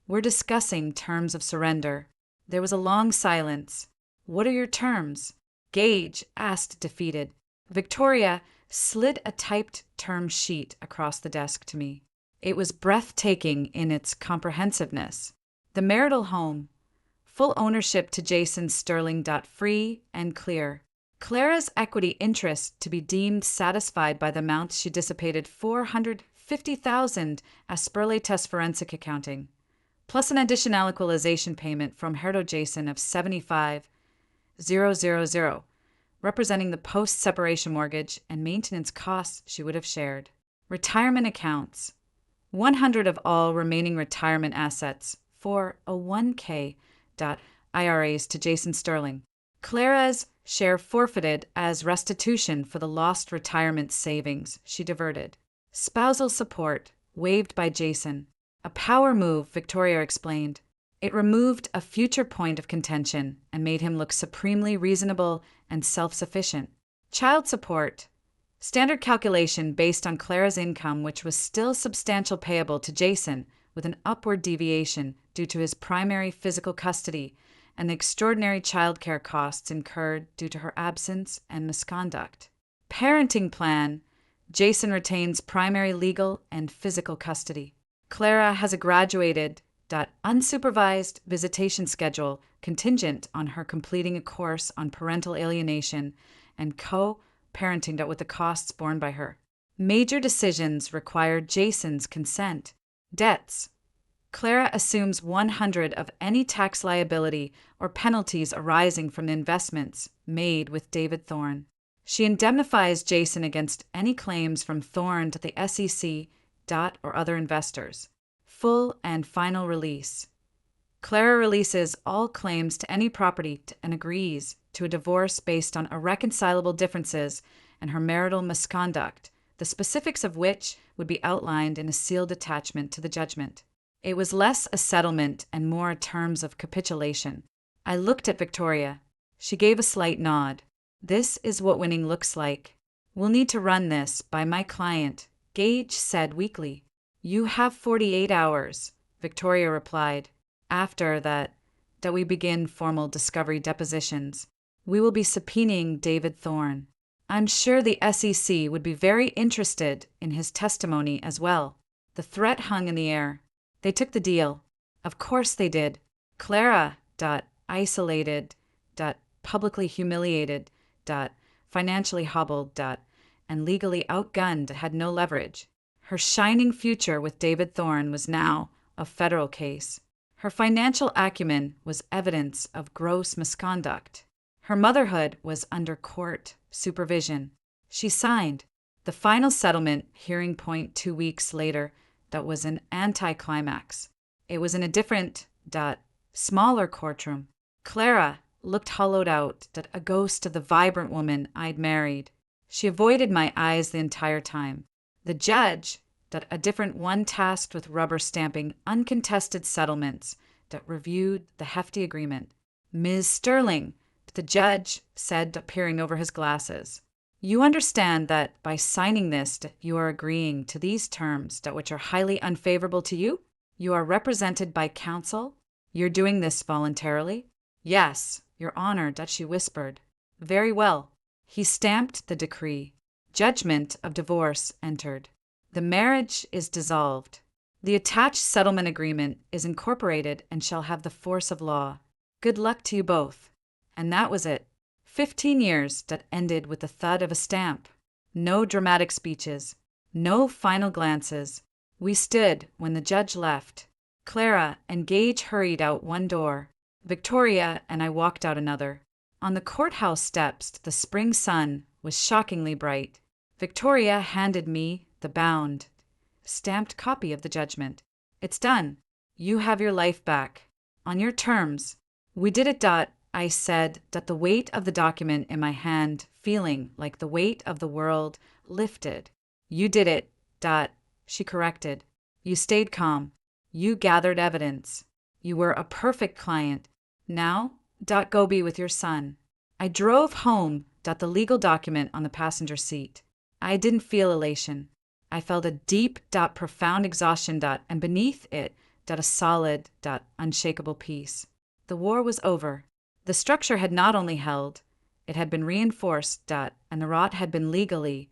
We're discussing terms of surrender. There was a long silence. What are your terms? Gage asked, defeated. Victoria slid a typed term sheet across the desk to me. It was breathtaking in its comprehensiveness. The marital home, full ownership to Jason Sterling. Free and clear. Clara's equity interest to be deemed satisfied by the amount she dissipated $450,000 as Spurley Test forensic accounting, plus an additional equalization payment from Herdo Jason of $75,000, representing the post-separation mortgage and maintenance costs she would have shared. Retirement accounts. 100 of all remaining retirement assets for a 1K IRAs to Jason Sterling. Clara's share forfeited as restitution for the lost retirement savings she diverted. Spousal support waived by Jason. A power move, Victoria explained. It removed a future point of contention and made him look supremely reasonable and self-sufficient. Child support. Standard calculation based on Clara's income, which was still substantial payable to Jason, with an upward deviation due to his primary physical custody and the extraordinary childcare costs incurred due to her absence and misconduct. Parenting plan. Jason retains primary legal and physical custody. Clara has a graduated, unsupervised visitation schedule contingent on her completing a course on parental alienation and co-parenting with the costs borne by her. Major decisions require Jason's consent. Debts. Clara assumes 100 of any tax liability or penalties arising from the investments made with David Thorne. She indemnifies Jason against any claims from Thorne to the SEC, or other investors. Full and final release. Clara releases all claims to any property and agrees to a divorce based on irreconcilable differences and her marital misconduct, the specifics of which would be outlined in a sealed attachment to the judgment. It was less a settlement and more terms of capitulation. I looked at Victoria. She gave a slight nod. This is what winning looks like. We'll need to run this by my client, Gage said weakly. You have 48 hours, Victoria replied. After that we begin formal discovery depositions. We will be subpoenaing David Thorne. I'm sure the SEC would be very interested in his testimony as well. The threat hung in the air. They took the deal. Of course they did. Clara, isolated, publicly humiliated, financially hobbled, and legally outgunned, had no leverage. Her shining future with David Thorne was now a federal case. Her financial acumen was evidence of gross misconduct. Her motherhood was under court supervision. She signed. The final settlement hearing point 2 weeks later was an anticlimax. It was in a different, smaller courtroom. Clara looked hollowed out, a ghost of the vibrant woman I'd married. She avoided my eyes the entire time. The judge, a different one tasked with rubber stamping uncontested settlements, reviewed the hefty agreement. Ms. Sterling, the judge said, peering over his glasses. You understand that by signing this, you are agreeing to these terms, which are highly unfavorable to you? You are represented by counsel? You're doing this voluntarily? Yes, Your Honor, she whispered. Very well. He stamped the decree. Judgment of divorce entered. The marriage is dissolved. The attached settlement agreement is incorporated and shall have the force of law. Good luck to you both. And that was it. 15 years that ended with the thud of a stamp. No dramatic speeches. No final glances. We stood when the judge left. Clara and Gage hurried out one door. Victoria and I walked out another. On the courthouse steps, the spring sun was shockingly bright. Victoria handed me the bound, stamped copy of the judgment. It's done. You have your life back. On your terms. We did it, I said, the weight of the document in my hand, feeling like the weight of the world, lifted. You did it, she corrected. You stayed calm. You gathered evidence. You were a perfect client. Now, go be with your son. I drove home, the legal document on the passenger seat. I didn't feel elation. I felt a deep, profound exhaustion, and beneath it, a solid, unshakable peace. The war was over. The structure had not only held, it had been reinforced, and the rot had been legally,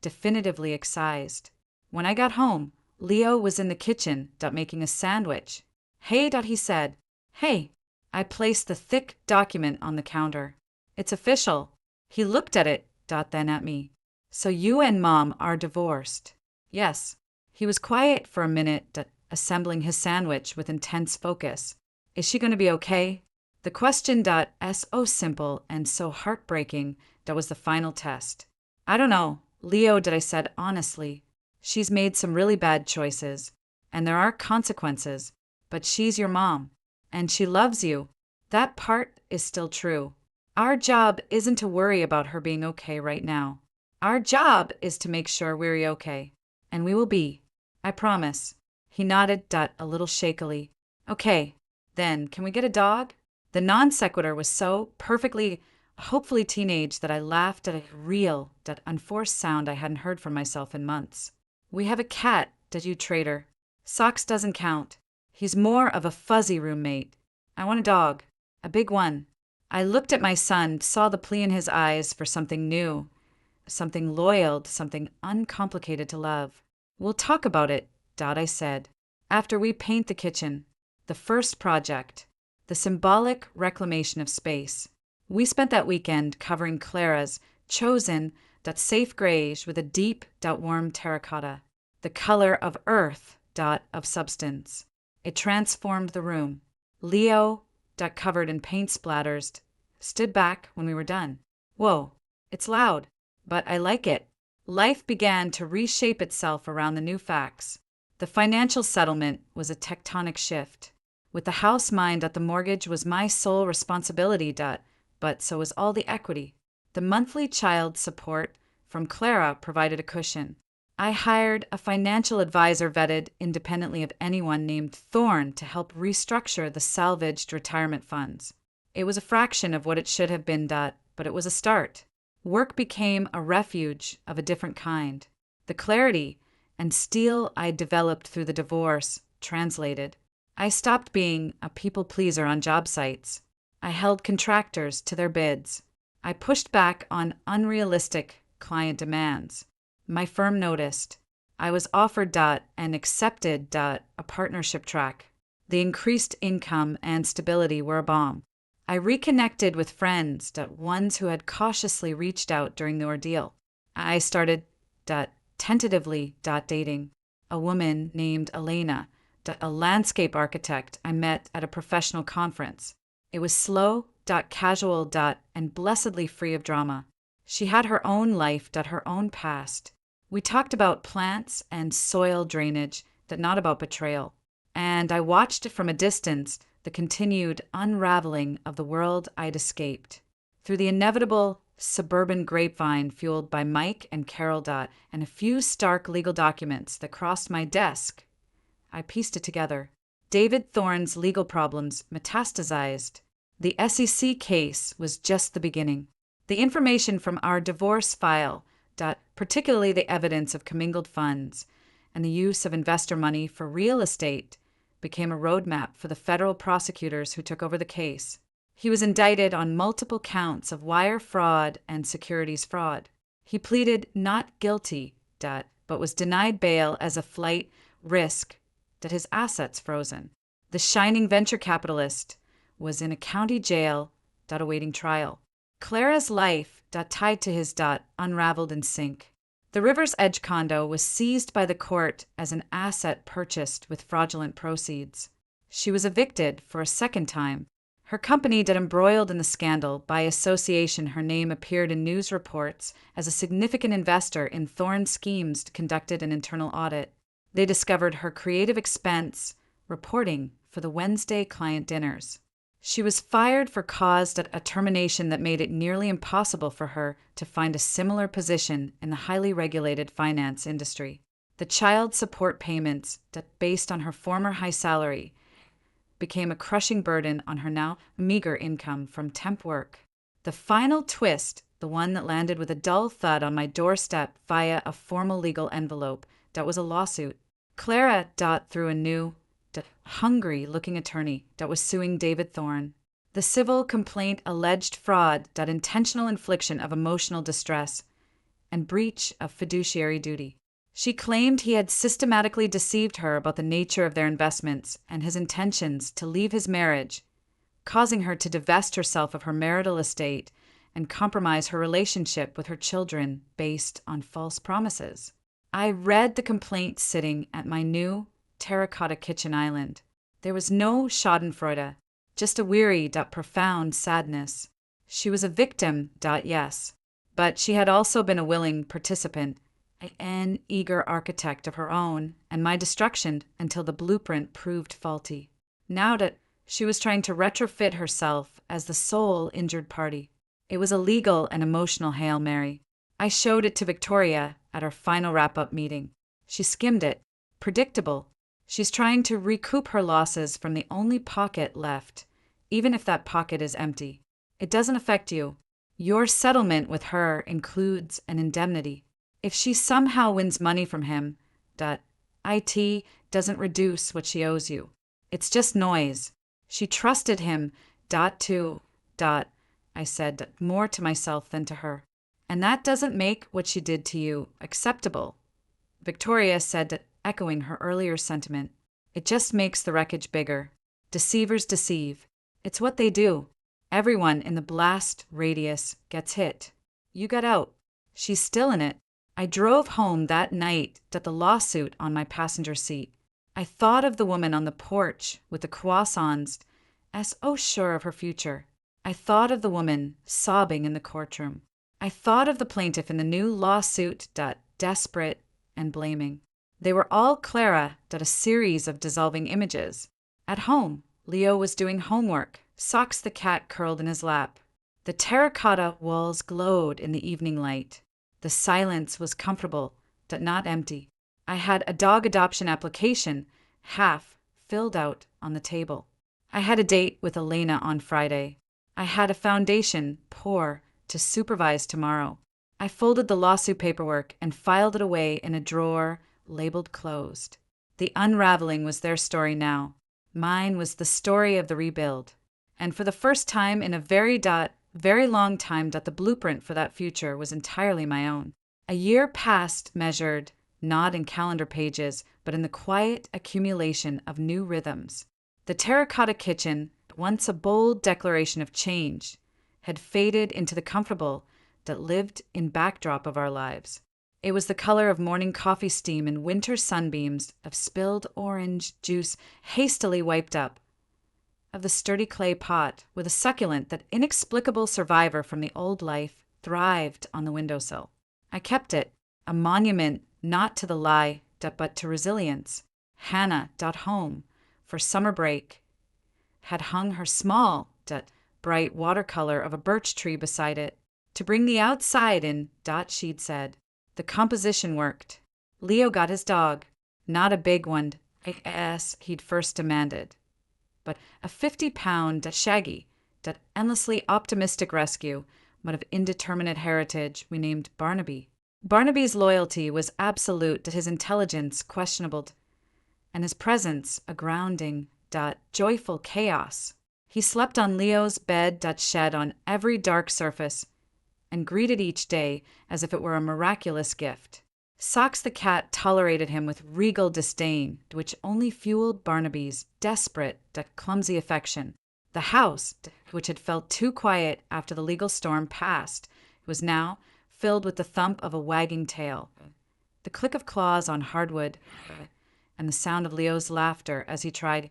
definitively excised. When I got home, Leo was in the kitchen, making a sandwich. Hey, he said. Hey. I placed the thick document on the counter. It's official. He looked at it, then at me. So you and Mom are divorced? Yes. He was quiet for a minute, assembling his sandwich with intense focus. Is she going to be okay? The question, so simple and so heartbreaking, was the final test. I don't know, Leo, I said honestly. She's made some really bad choices, and there are consequences, but she's your mom, and she loves you. That part is still true. Our job isn't to worry about her being okay right now. Our job is to make sure we're okay, and we will be. I promise. He nodded a little shakily. Okay, then, can we get a dog? The non sequitur was so perfectly, hopefully teenage that I laughed at a real, unforced sound I hadn't heard from myself in months. We have a cat, you traitor. Socks doesn't count. He's more of a fuzzy roommate. I want a dog. A big one. I looked at my son, saw the plea in his eyes for something new, something loyal, something uncomplicated to love. We'll talk about it, I said, after we paint the kitchen. The first project. The symbolic reclamation of space. We spent that weekend covering Clara's chosen safe greige with a deep warm terracotta, the color of earth of substance. It transformed the room. Leo, covered in paint splatters, stood back when we were done. Whoa, it's loud, but I like it. Life began to reshape itself around the new facts. The financial settlement was a tectonic shift. With the house mine, the mortgage was my sole responsibility, but so was all the equity. The monthly child support from Clara provided a cushion. I hired a financial advisor vetted independently of anyone named Thorne to help restructure the salvaged retirement funds. It was a fraction of what it should have been, but it was a start. Work became a refuge of a different kind. The clarity and steel I developed through the divorce translated. I stopped being a people pleaser on job sites. I held contractors to their bids. I pushed back on unrealistic client demands. My firm noticed. I was offered and accepted a partnership track. The increased income and stability were a bomb. I reconnected with friends, ones who had cautiously reached out during the ordeal. I started tentatively dating a woman named Elena, a landscape architect I met at a professional conference. It was slow, casual, and blessedly free of drama. She had her own life, her own past. We talked about plants and soil drainage, not about betrayal. And I watched from a distance the continued unraveling of the world I'd escaped. Through the inevitable suburban grapevine fueled by Mike and Carol and a few stark legal documents that crossed my desk, I pieced it together. David Thorne's legal problems metastasized. The SEC case was just the beginning. The information from our divorce file, particularly the evidence of commingled funds and the use of investor money for real estate, became a roadmap for the federal prosecutors who took over the case. He was indicted on multiple counts of wire fraud and securities fraud. He pleaded not guilty, but was denied bail as a flight risk, his assets frozen. The shining venture capitalist was in a county jail, awaiting trial. Clara's life, tied to his, unraveled in sync. The River's Edge condo was seized by the court as an asset purchased with fraudulent proceeds. She was evicted for a second time. Her company, embroiled in the scandal. By association, her name appeared in news reports as a significant investor in Thorne's schemes, conducted an internal audit. They discovered her creative expense reporting for the Wednesday client dinners. She was fired for cause a termination that made it nearly impossible for her to find a similar position in the highly regulated finance industry. The child support payments, based on her former high salary, became a crushing burden on her now meager income from temp work. The final twist, the one that landed with a dull thud on my doorstep via a formal legal envelope, was a lawsuit. Clara, through a new, hungry-looking attorney, was suing David Thorne. The civil complaint alleged fraud, intentional infliction of emotional distress, and breach of fiduciary duty. She claimed he had systematically deceived her about the nature of their investments and his intentions to leave his marriage, causing her to divest herself of her marital estate and compromise her relationship with her children based on false promises. I read the complaint sitting at my new terracotta kitchen island. There was no schadenfreude, just a weary, profound sadness. She was a victim, yes, but she had also been a willing participant, an eager architect of her own, and my destruction until the blueprint proved faulty. Now she was trying to retrofit herself as the sole injured party. It was a legal and emotional Hail Mary. I showed it to Victoria at our final wrap-up meeting. She skimmed it. Predictable. She's trying to recoup her losses from the only pocket left, even if that pocket is empty. It doesn't affect you. Your settlement with her includes an indemnity. If she somehow wins money from him, IT doesn't reduce what she owes you. It's just noise. She trusted him, to, I said more to myself than to her. And that doesn't make what she did to you acceptable. Victoria said, echoing her earlier sentiment. It just makes the wreckage bigger. Deceivers deceive. It's what they do. Everyone in the blast radius gets hit. You got out. She's still in it. I drove home that night with the lawsuit on my passenger seat. I thought of the woman on the porch with the croissants as sure of her future. I thought of the woman sobbing in the courtroom. I thought of the plaintiff in the new lawsuit, desperate and blaming. They were all Clara, a series of dissolving images. At home, Leo was doing homework, Socks the cat curled in his lap. The terracotta walls glowed in the evening light. The silence was comfortable, but not empty. I had a dog adoption application, half filled out, on the table. I had a date with Elena on Friday. I had a foundation pour to supervise tomorrow. I folded the lawsuit paperwork and filed it away in a drawer labeled closed. The unraveling was their story now. Mine was the story of the rebuild. And for the first time in a very long time, the blueprint for that future was entirely my own. A year passed, measured, not in calendar pages, but in the quiet accumulation of new rhythms. The terracotta kitchen, once a bold declaration of change, had faded into the comfortable that lived in backdrop of our lives. It was the color of morning coffee steam and winter sunbeams, of spilled orange juice hastily wiped up, of the sturdy clay pot with a succulent that inexplicable survivor from the old life thrived on the windowsill. I kept it, a monument not to the lie, but to resilience. Hannah, home, for summer break, had hung her small, bright watercolor of a birch tree beside it, to bring the outside in, she'd said. The composition worked. Leo got his dog, not a big one, as he'd first demanded, but a 50-pound Shaggy, that endlessly optimistic rescue, but of indeterminate heritage, we named Barnaby. Barnaby's loyalty was absolute, his intelligence questionable, and his presence a grounding, joyful chaos. He slept on Leo's bed, shed on every dark surface, and greeted each day as if it were a miraculous gift. Socks the cat tolerated him with regal disdain, which only fueled Barnaby's desperate, clumsy affection. The house, which had felt too quiet after the legal storm passed, was now filled with the thump of a wagging tail, the click of claws on hardwood, and the sound of Leo's laughter as he tried,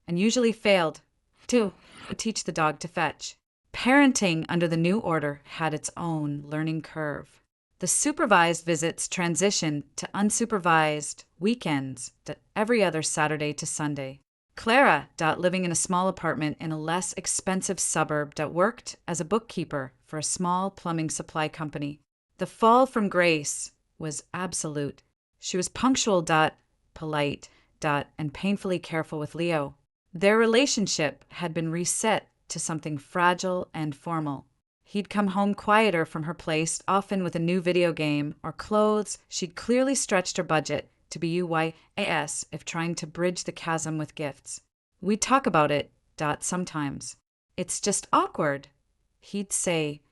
and usually failed, to teach the dog to fetch. Parenting under the new order had its own learning curve. The supervised visits transitioned to unsupervised weekends, every other Saturday to Sunday. Clara, living in a small apartment in a less expensive suburb, worked as a bookkeeper for a small plumbing supply company. The fall from grace was absolute. She was punctual, polite, and painfully careful with Leo. Their relationship had been reset to something fragile and formal. He'd come home quieter from her place, often with a new video game or clothes. She'd clearly stretched her budget to be UYAS if trying to bridge the chasm with gifts. We'd talk about it, sometimes. It's just awkward, he'd say,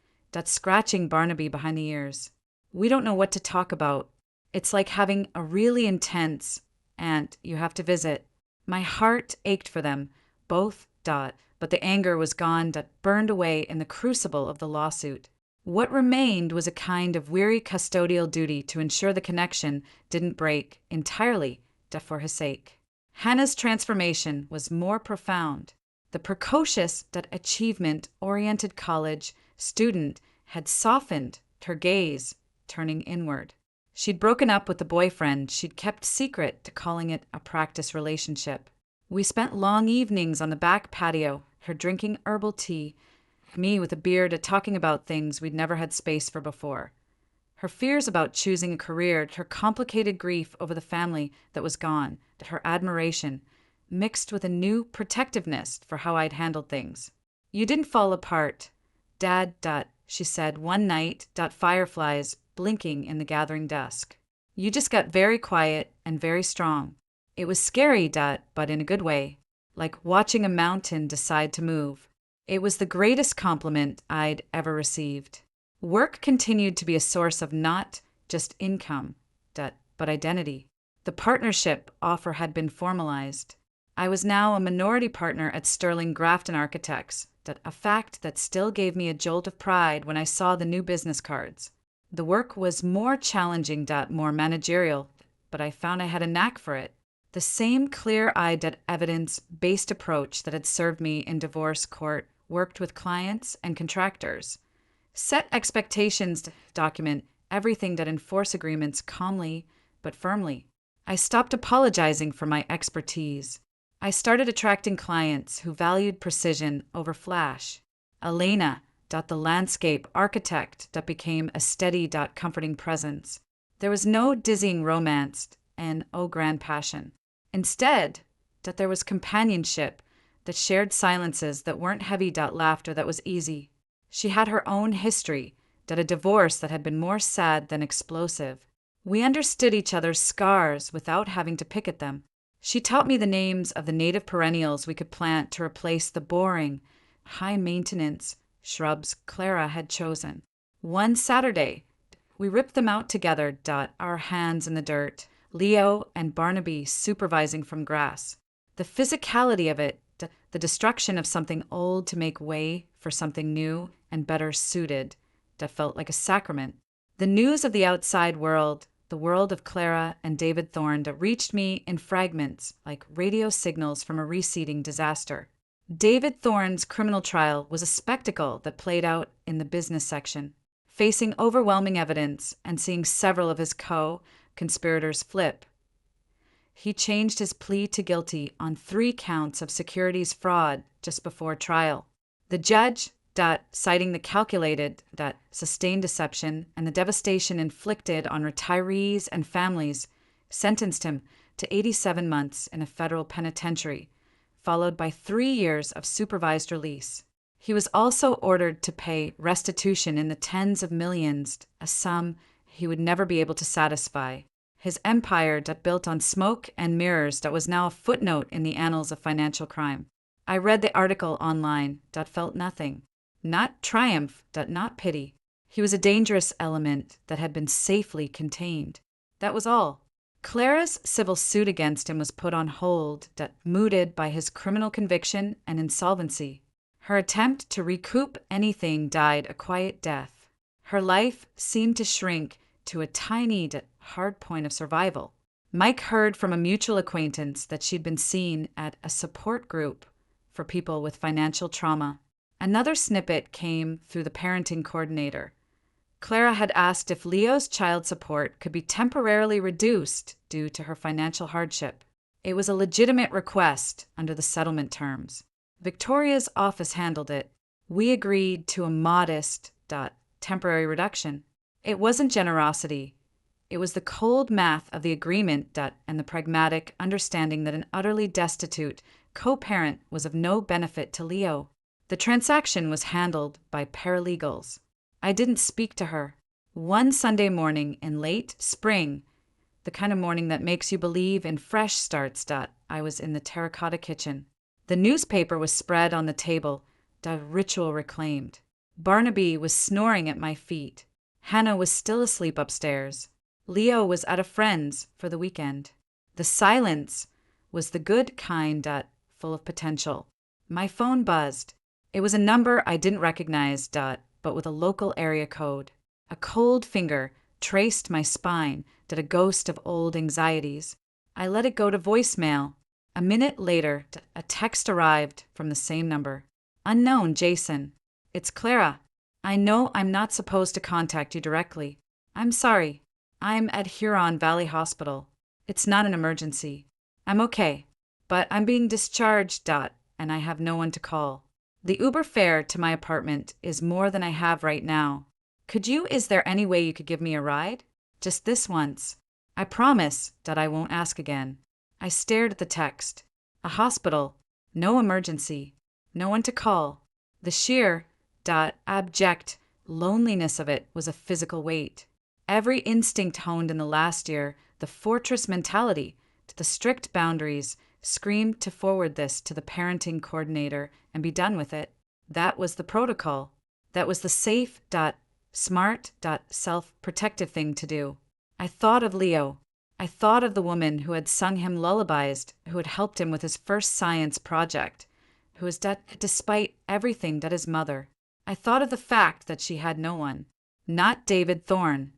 scratching Barnaby behind the ears. We don't know what to talk about. It's like having a really intense aunt you have to visit. My heart ached for them, both, but the anger was gone, burned away in the crucible of the lawsuit. What remained was a kind of weary custodial duty to ensure the connection didn't break entirely, for his sake. Hannah's transformation was more profound. The precocious, achievement-oriented college student had softened her gaze, turning inward. She'd broken up with the boyfriend she'd kept secret, calling it a practice relationship. We spent long evenings on the back patio, her drinking herbal tea, me with a beard talking about things we'd never had space for before. Her fears about choosing a career, her complicated grief over the family that was gone, her admiration, mixed with a new protectiveness for how I'd handled things. You didn't fall apart, Dad, she said one night, fireflies blinking in the gathering dusk. You just got very quiet and very strong. It was scary, but in a good way, like watching a mountain decide to move. It was the greatest compliment I'd ever received. Work continued to be a source of not just income, but identity. The partnership offer had been formalized. I was now a minority partner at Sterling Grafton Architects, a fact that still gave me a jolt of pride when I saw the new business cards. The work was more challenging, more managerial, but I found I had a knack for it. The same clear-eyed, evidence-based approach that had served me in divorce court worked with clients and contractors. Set expectations to document everything that enforce agreements calmly but firmly. I stopped apologizing for my expertise. I started attracting clients who valued precision over flash. Elena, the landscape architect that became a steady, comforting presence. There was no dizzying romance and grand passion. Instead, there was companionship, that shared silences that weren't heavy, laughter that was easy. She had her own history, a divorce that had been more sad than explosive. We understood each other's scars without having to pick at them. She taught me the names of the native perennials we could plant to replace the boring, high-maintenance shrubs Clara had chosen. One Saturday, we ripped them out together, our hands in the dirt, Leo and Barnaby supervising from grass. The physicality of it, the destruction of something old to make way for something new and better suited, felt like a sacrament. The news of the outside world, the world of Clara and David Thorne, reached me in fragments, like radio signals from a receding disaster. David Thorne's criminal trial was a spectacle that played out in the business section. Facing overwhelming evidence and seeing several of his co-conspirators flip, he changed his plea to guilty on 3 counts of securities fraud just before trial. The judge, citing the calculated, sustained deception and the devastation inflicted on retirees and families, sentenced him to 87 months in a federal penitentiary, followed by 3 years of supervised release. He was also ordered to pay restitution in the tens of millions, a sum he would never be able to satisfy. His empire, built on smoke and mirrors, was now a footnote in the annals of financial crime. I read the article online, felt nothing. Not triumph, not pity. He was a dangerous element that had been safely contained. That was all. Clara's civil suit against him was put on hold, mooted by his criminal conviction and insolvency. Her attempt to recoup anything died a quiet death. Her life seemed to shrink to a tiny, hard point of survival. Mike heard from a mutual acquaintance that she'd been seen at a support group for people with financial trauma. Another snippet came through the parenting coordinator. Clara had asked if Leo's child support could be temporarily reduced due to her financial hardship. It was a legitimate request under the settlement terms. Victoria's office handled it. We agreed to a modest, temporary reduction. It wasn't generosity. It was the cold math of the agreement, and the pragmatic understanding that an utterly destitute co-parent was of no benefit to Leo. The transaction was handled by paralegals. I didn't speak to her. One Sunday morning in late spring, the kind of morning that makes you believe in fresh starts, I was in the terracotta kitchen. The newspaper was spread on the table, the ritual reclaimed. Barnaby was snoring at my feet. Hannah was still asleep upstairs. Leo was at a friend's for the weekend. The silence was the good kind, full of potential. My phone buzzed. It was a number I didn't recognize, but with a local area code. A cold finger traced my spine, a ghost of old anxieties. I let it go to voicemail. A minute later, a text arrived from the same number. Unknown, Jason. It's Clara. I know I'm not supposed to contact you directly. I'm sorry. I'm at Huron Valley Hospital. It's not an emergency. I'm okay, but I'm being discharged, and I have no one to call. The Uber fare to my apartment is more than I have right now. Is there any way you could give me a ride? Just this once. I promise that I won't ask again. I stared at the text. A hospital. No emergency. No one to call. The sheer, abject loneliness of it was a physical weight. Every instinct honed in the last year, the fortress mentality, to the strict boundaries, screamed to forward this to the parenting coordinator and be done with it. That was the protocol. That was the safe, smart, self-protective thing to do. I thought of Leo. I thought of the woman who had sung him lullabies, who had helped him with his first science project, who was despite everything that his mother. I thought of the fact that she had no one. Not David Thorne,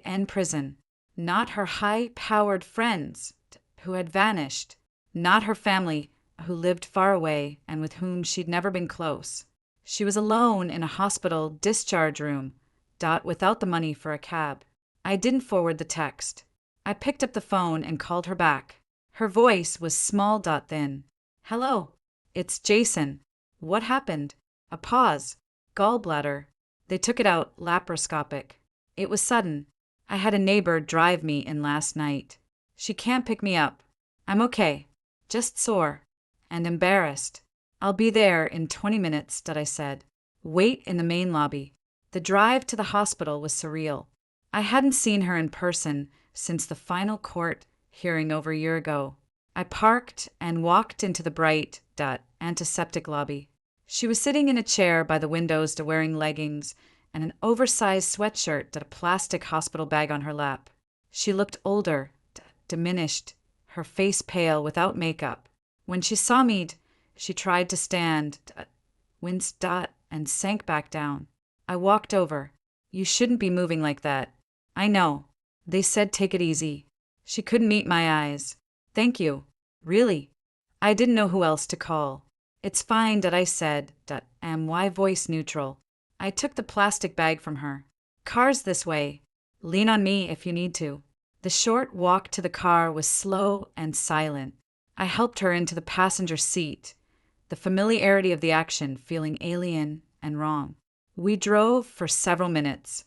in prison. Not her high-powered friends, who had vanished. Not her family, who lived far away and with whom she'd never been close. She was alone in a hospital discharge room, without the money for a cab. I didn't forward the text. I picked up the phone and called her back. Her voice was small, thin. Hello, it's Jason. What happened? A pause. Gallbladder. They took it out laparoscopic. It was sudden. I had a neighbor drive me in last night. She can't pick me up. I'm okay. Just sore. And embarrassed. I'll be there in 20 minutes, I said. Wait in the main lobby. The drive to the hospital was surreal. I hadn't seen her in person since the final court hearing over a year ago. I parked and walked into the bright, antiseptic lobby. She was sitting in a chair by the windows, wearing leggings and an oversized sweatshirt, a plastic hospital bag on her lap. She looked older, diminished, her face pale without makeup. When she saw me, she tried to stand, winced, and sank back down. I walked over. You shouldn't be moving like that. I know. They said take it easy. She couldn't meet my eyes. Thank you. Really? I didn't know who else to call. It's fine, I said, why voice neutral. I took the plastic bag from her. Car's this way. Lean on me if you need to. The short walk to the car was slow and silent. I helped her into the passenger seat, the familiarity of the action feeling alien and wrong. We drove for several minutes.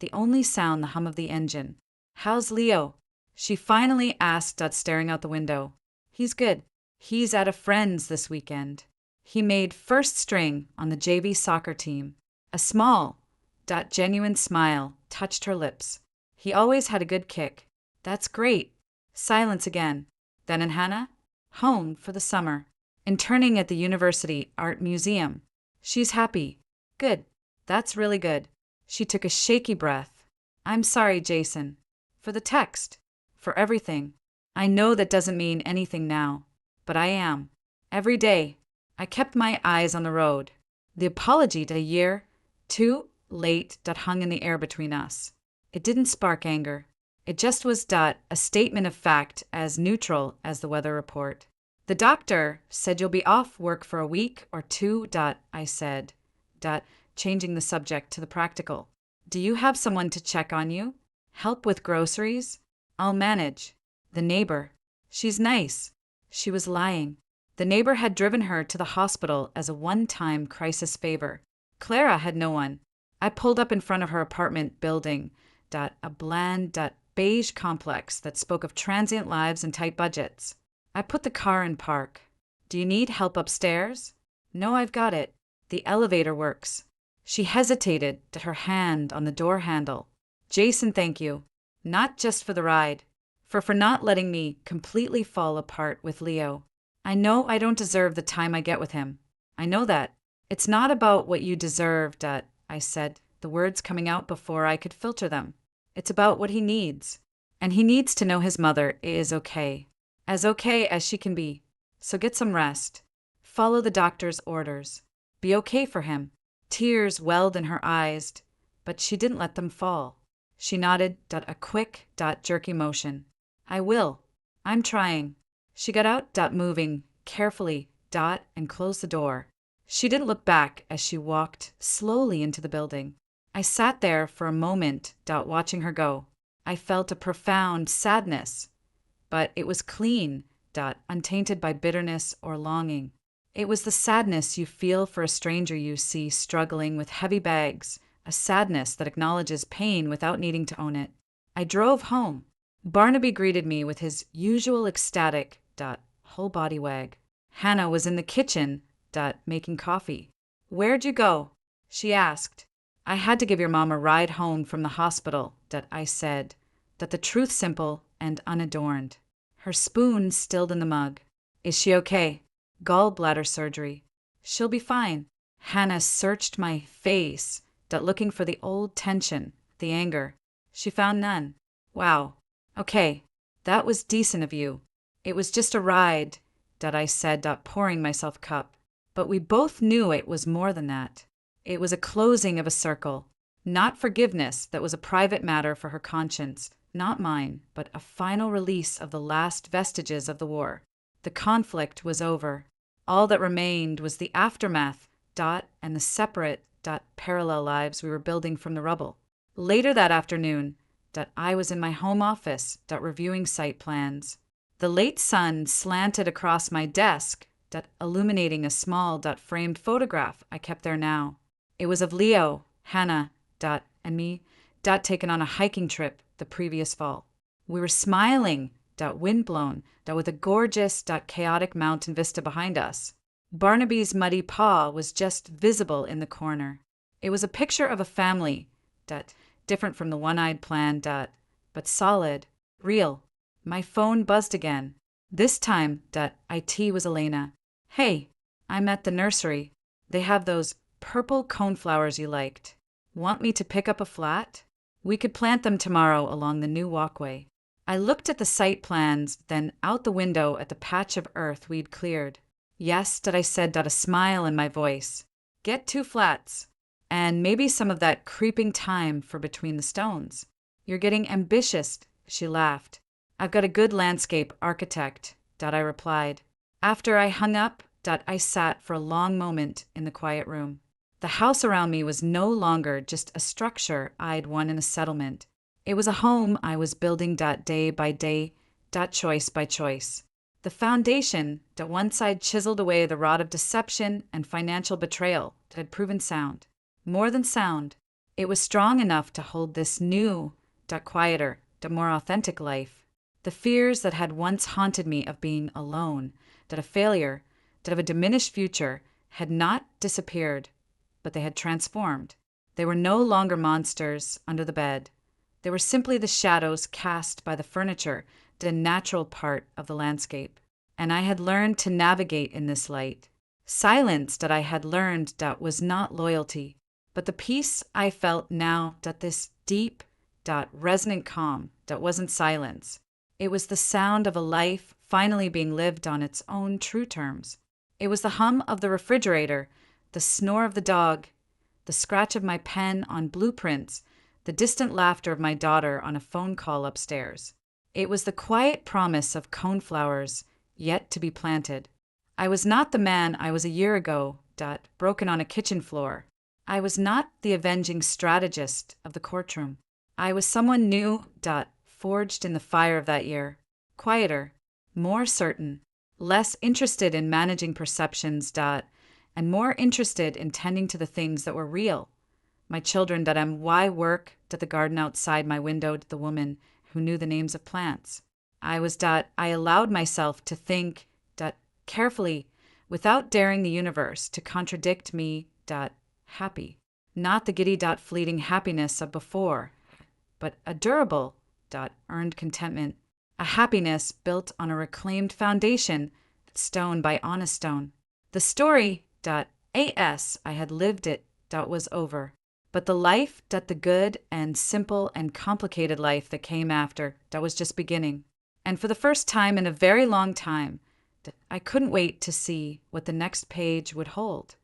The only sound, the hum of the engine. How's Leo? She finally asked, staring out the window. He's good. He's at a friend's this weekend. He made first string on the JV soccer team. A small, genuine smile touched her lips. He always had a good kick. That's great. Silence again. Then and Hannah? Home for the summer. Interning at the University Art Museum. She's happy. Good. That's really good. She took a shaky breath. I'm sorry, Jason. For the text. For everything. I know that doesn't mean anything now. But I am. Every day. I kept my eyes on the road. The apology a year too late hung in the air between us. It didn't spark anger. It just was a statement of fact as neutral as the weather report. The doctor said you'll be off work for a week or two, I said, changing the subject to the practical. Do you have someone to check on you? Help with groceries? I'll manage. The neighbor. She's nice. She was lying. The neighbor had driven her to the hospital as a one-time crisis favor. Clara had no one. I pulled up in front of her apartment building, a bland, beige complex that spoke of transient lives and tight budgets. I put the car in park. Do you need help upstairs? No, I've got it. The elevator works. She hesitated, her hand on the door handle. Jason, thank you. Not just for the ride. For not letting me completely fall apart with Leo. I know I don't deserve the time I get with him. I know that. It's not about what you deserve, I said, the words coming out before I could filter them. It's about what he needs. And he needs to know his mother is okay. As okay as she can be. So get some rest. Follow the doctor's orders. Be okay for him. Tears welled in her eyes, but she didn't let them fall. She nodded, a quick, jerky motion. I will. I'm trying. She got out, moving, carefully, and closed the door. She didn't look back as she walked slowly into the building. I sat there for a moment, watching her go. I felt a profound sadness, but it was clean, untainted by bitterness or longing. It was the sadness you feel for a stranger you see struggling with heavy bags, a sadness that acknowledges pain without needing to own it. I drove home. Barnaby greeted me with his usual ecstatic, whole body wag. Hannah was in the kitchen, making coffee. Where'd you go? She asked. I had to give your mom a ride home from the hospital, I said, the truth simple and unadorned. Her spoon stilled in the mug. Is she okay? Gallbladder surgery. She'll be fine. Hannah searched my face, looking for the old tension, the anger. She found none. Wow. Okay, that was decent of you. It was just a ride, I said, pouring myself cup. But we both knew it was more than that. It was a closing of a circle. Not forgiveness that was a private matter for her conscience, not mine, but a final release of the last vestiges of the war. The conflict was over. All that remained was the aftermath, and the separate, parallel lives we were building from the rubble. Later that afternoon, I was in my home office, reviewing site plans. The late sun slanted across my desk, illuminating a small, framed photograph I kept there now. It was of Leo, Hannah, and me, taken on a hiking trip the previous fall. We were smiling, windblown, with a gorgeous, chaotic mountain vista behind us. Barnaby's muddy paw was just visible in the corner. It was a picture of a family, different from the one-eyed plan, but solid, real. My phone buzzed again. This time, IT was Elena. Hey, I'm at the nursery. They have those purple coneflowers you liked. Want me to pick up a flat? We could plant them tomorrow along the new walkway. I looked at the site plans, then out the window at the patch of earth we'd cleared. Yes, I said, a smile in my voice. Get 2 flats. And maybe some of that creeping time for between the stones. You're getting ambitious, she laughed. I've got a good landscape architect, I replied. After I hung up, I sat for a long moment in the quiet room. The house around me was no longer just a structure I'd won in a settlement. It was a home I was building, day by day, choice by choice. The foundation, once I'd chiseled away the rod of deception and financial betrayal, had proven sound. More than sound, it was strong enough to hold this new, quieter, more authentic life. The fears that had once haunted me of being alone, a failure, of a diminished future, had not disappeared, but they had transformed. They were no longer monsters under the bed. They were simply the shadows cast by the furniture, a natural part of the landscape. And I had learned to navigate in this light. Silence I had learned was not loyalty, but the peace I felt now, this deep, resonant calm, wasn't silence. It was the sound of a life finally being lived on its own true terms. It was the hum of the refrigerator, the snore of the dog, the scratch of my pen on blueprints, the distant laughter of my daughter on a phone call upstairs. It was the quiet promise of coneflowers yet to be planted. I was not the man I was a year ago, broken on a kitchen floor. I was not the avenging strategist of the courtroom. I was someone new, forged in the fire of that year. Quieter, more certain, less interested in managing perceptions, and more interested in tending to the things that were real. My children, why work, the garden outside my window, the woman who knew the names of plants. I was, I allowed myself to think, carefully, without daring the universe to contradict me, happy. Not the giddy, fleeting happiness of before, but a durable, earned contentment. A happiness built on a reclaimed foundation, stone by honest stone. The story, as I had lived it, was over. But the life, the good and simple and complicated life that came after, was just beginning. And for the first time in a very long time, I couldn't wait to see what the next page would hold.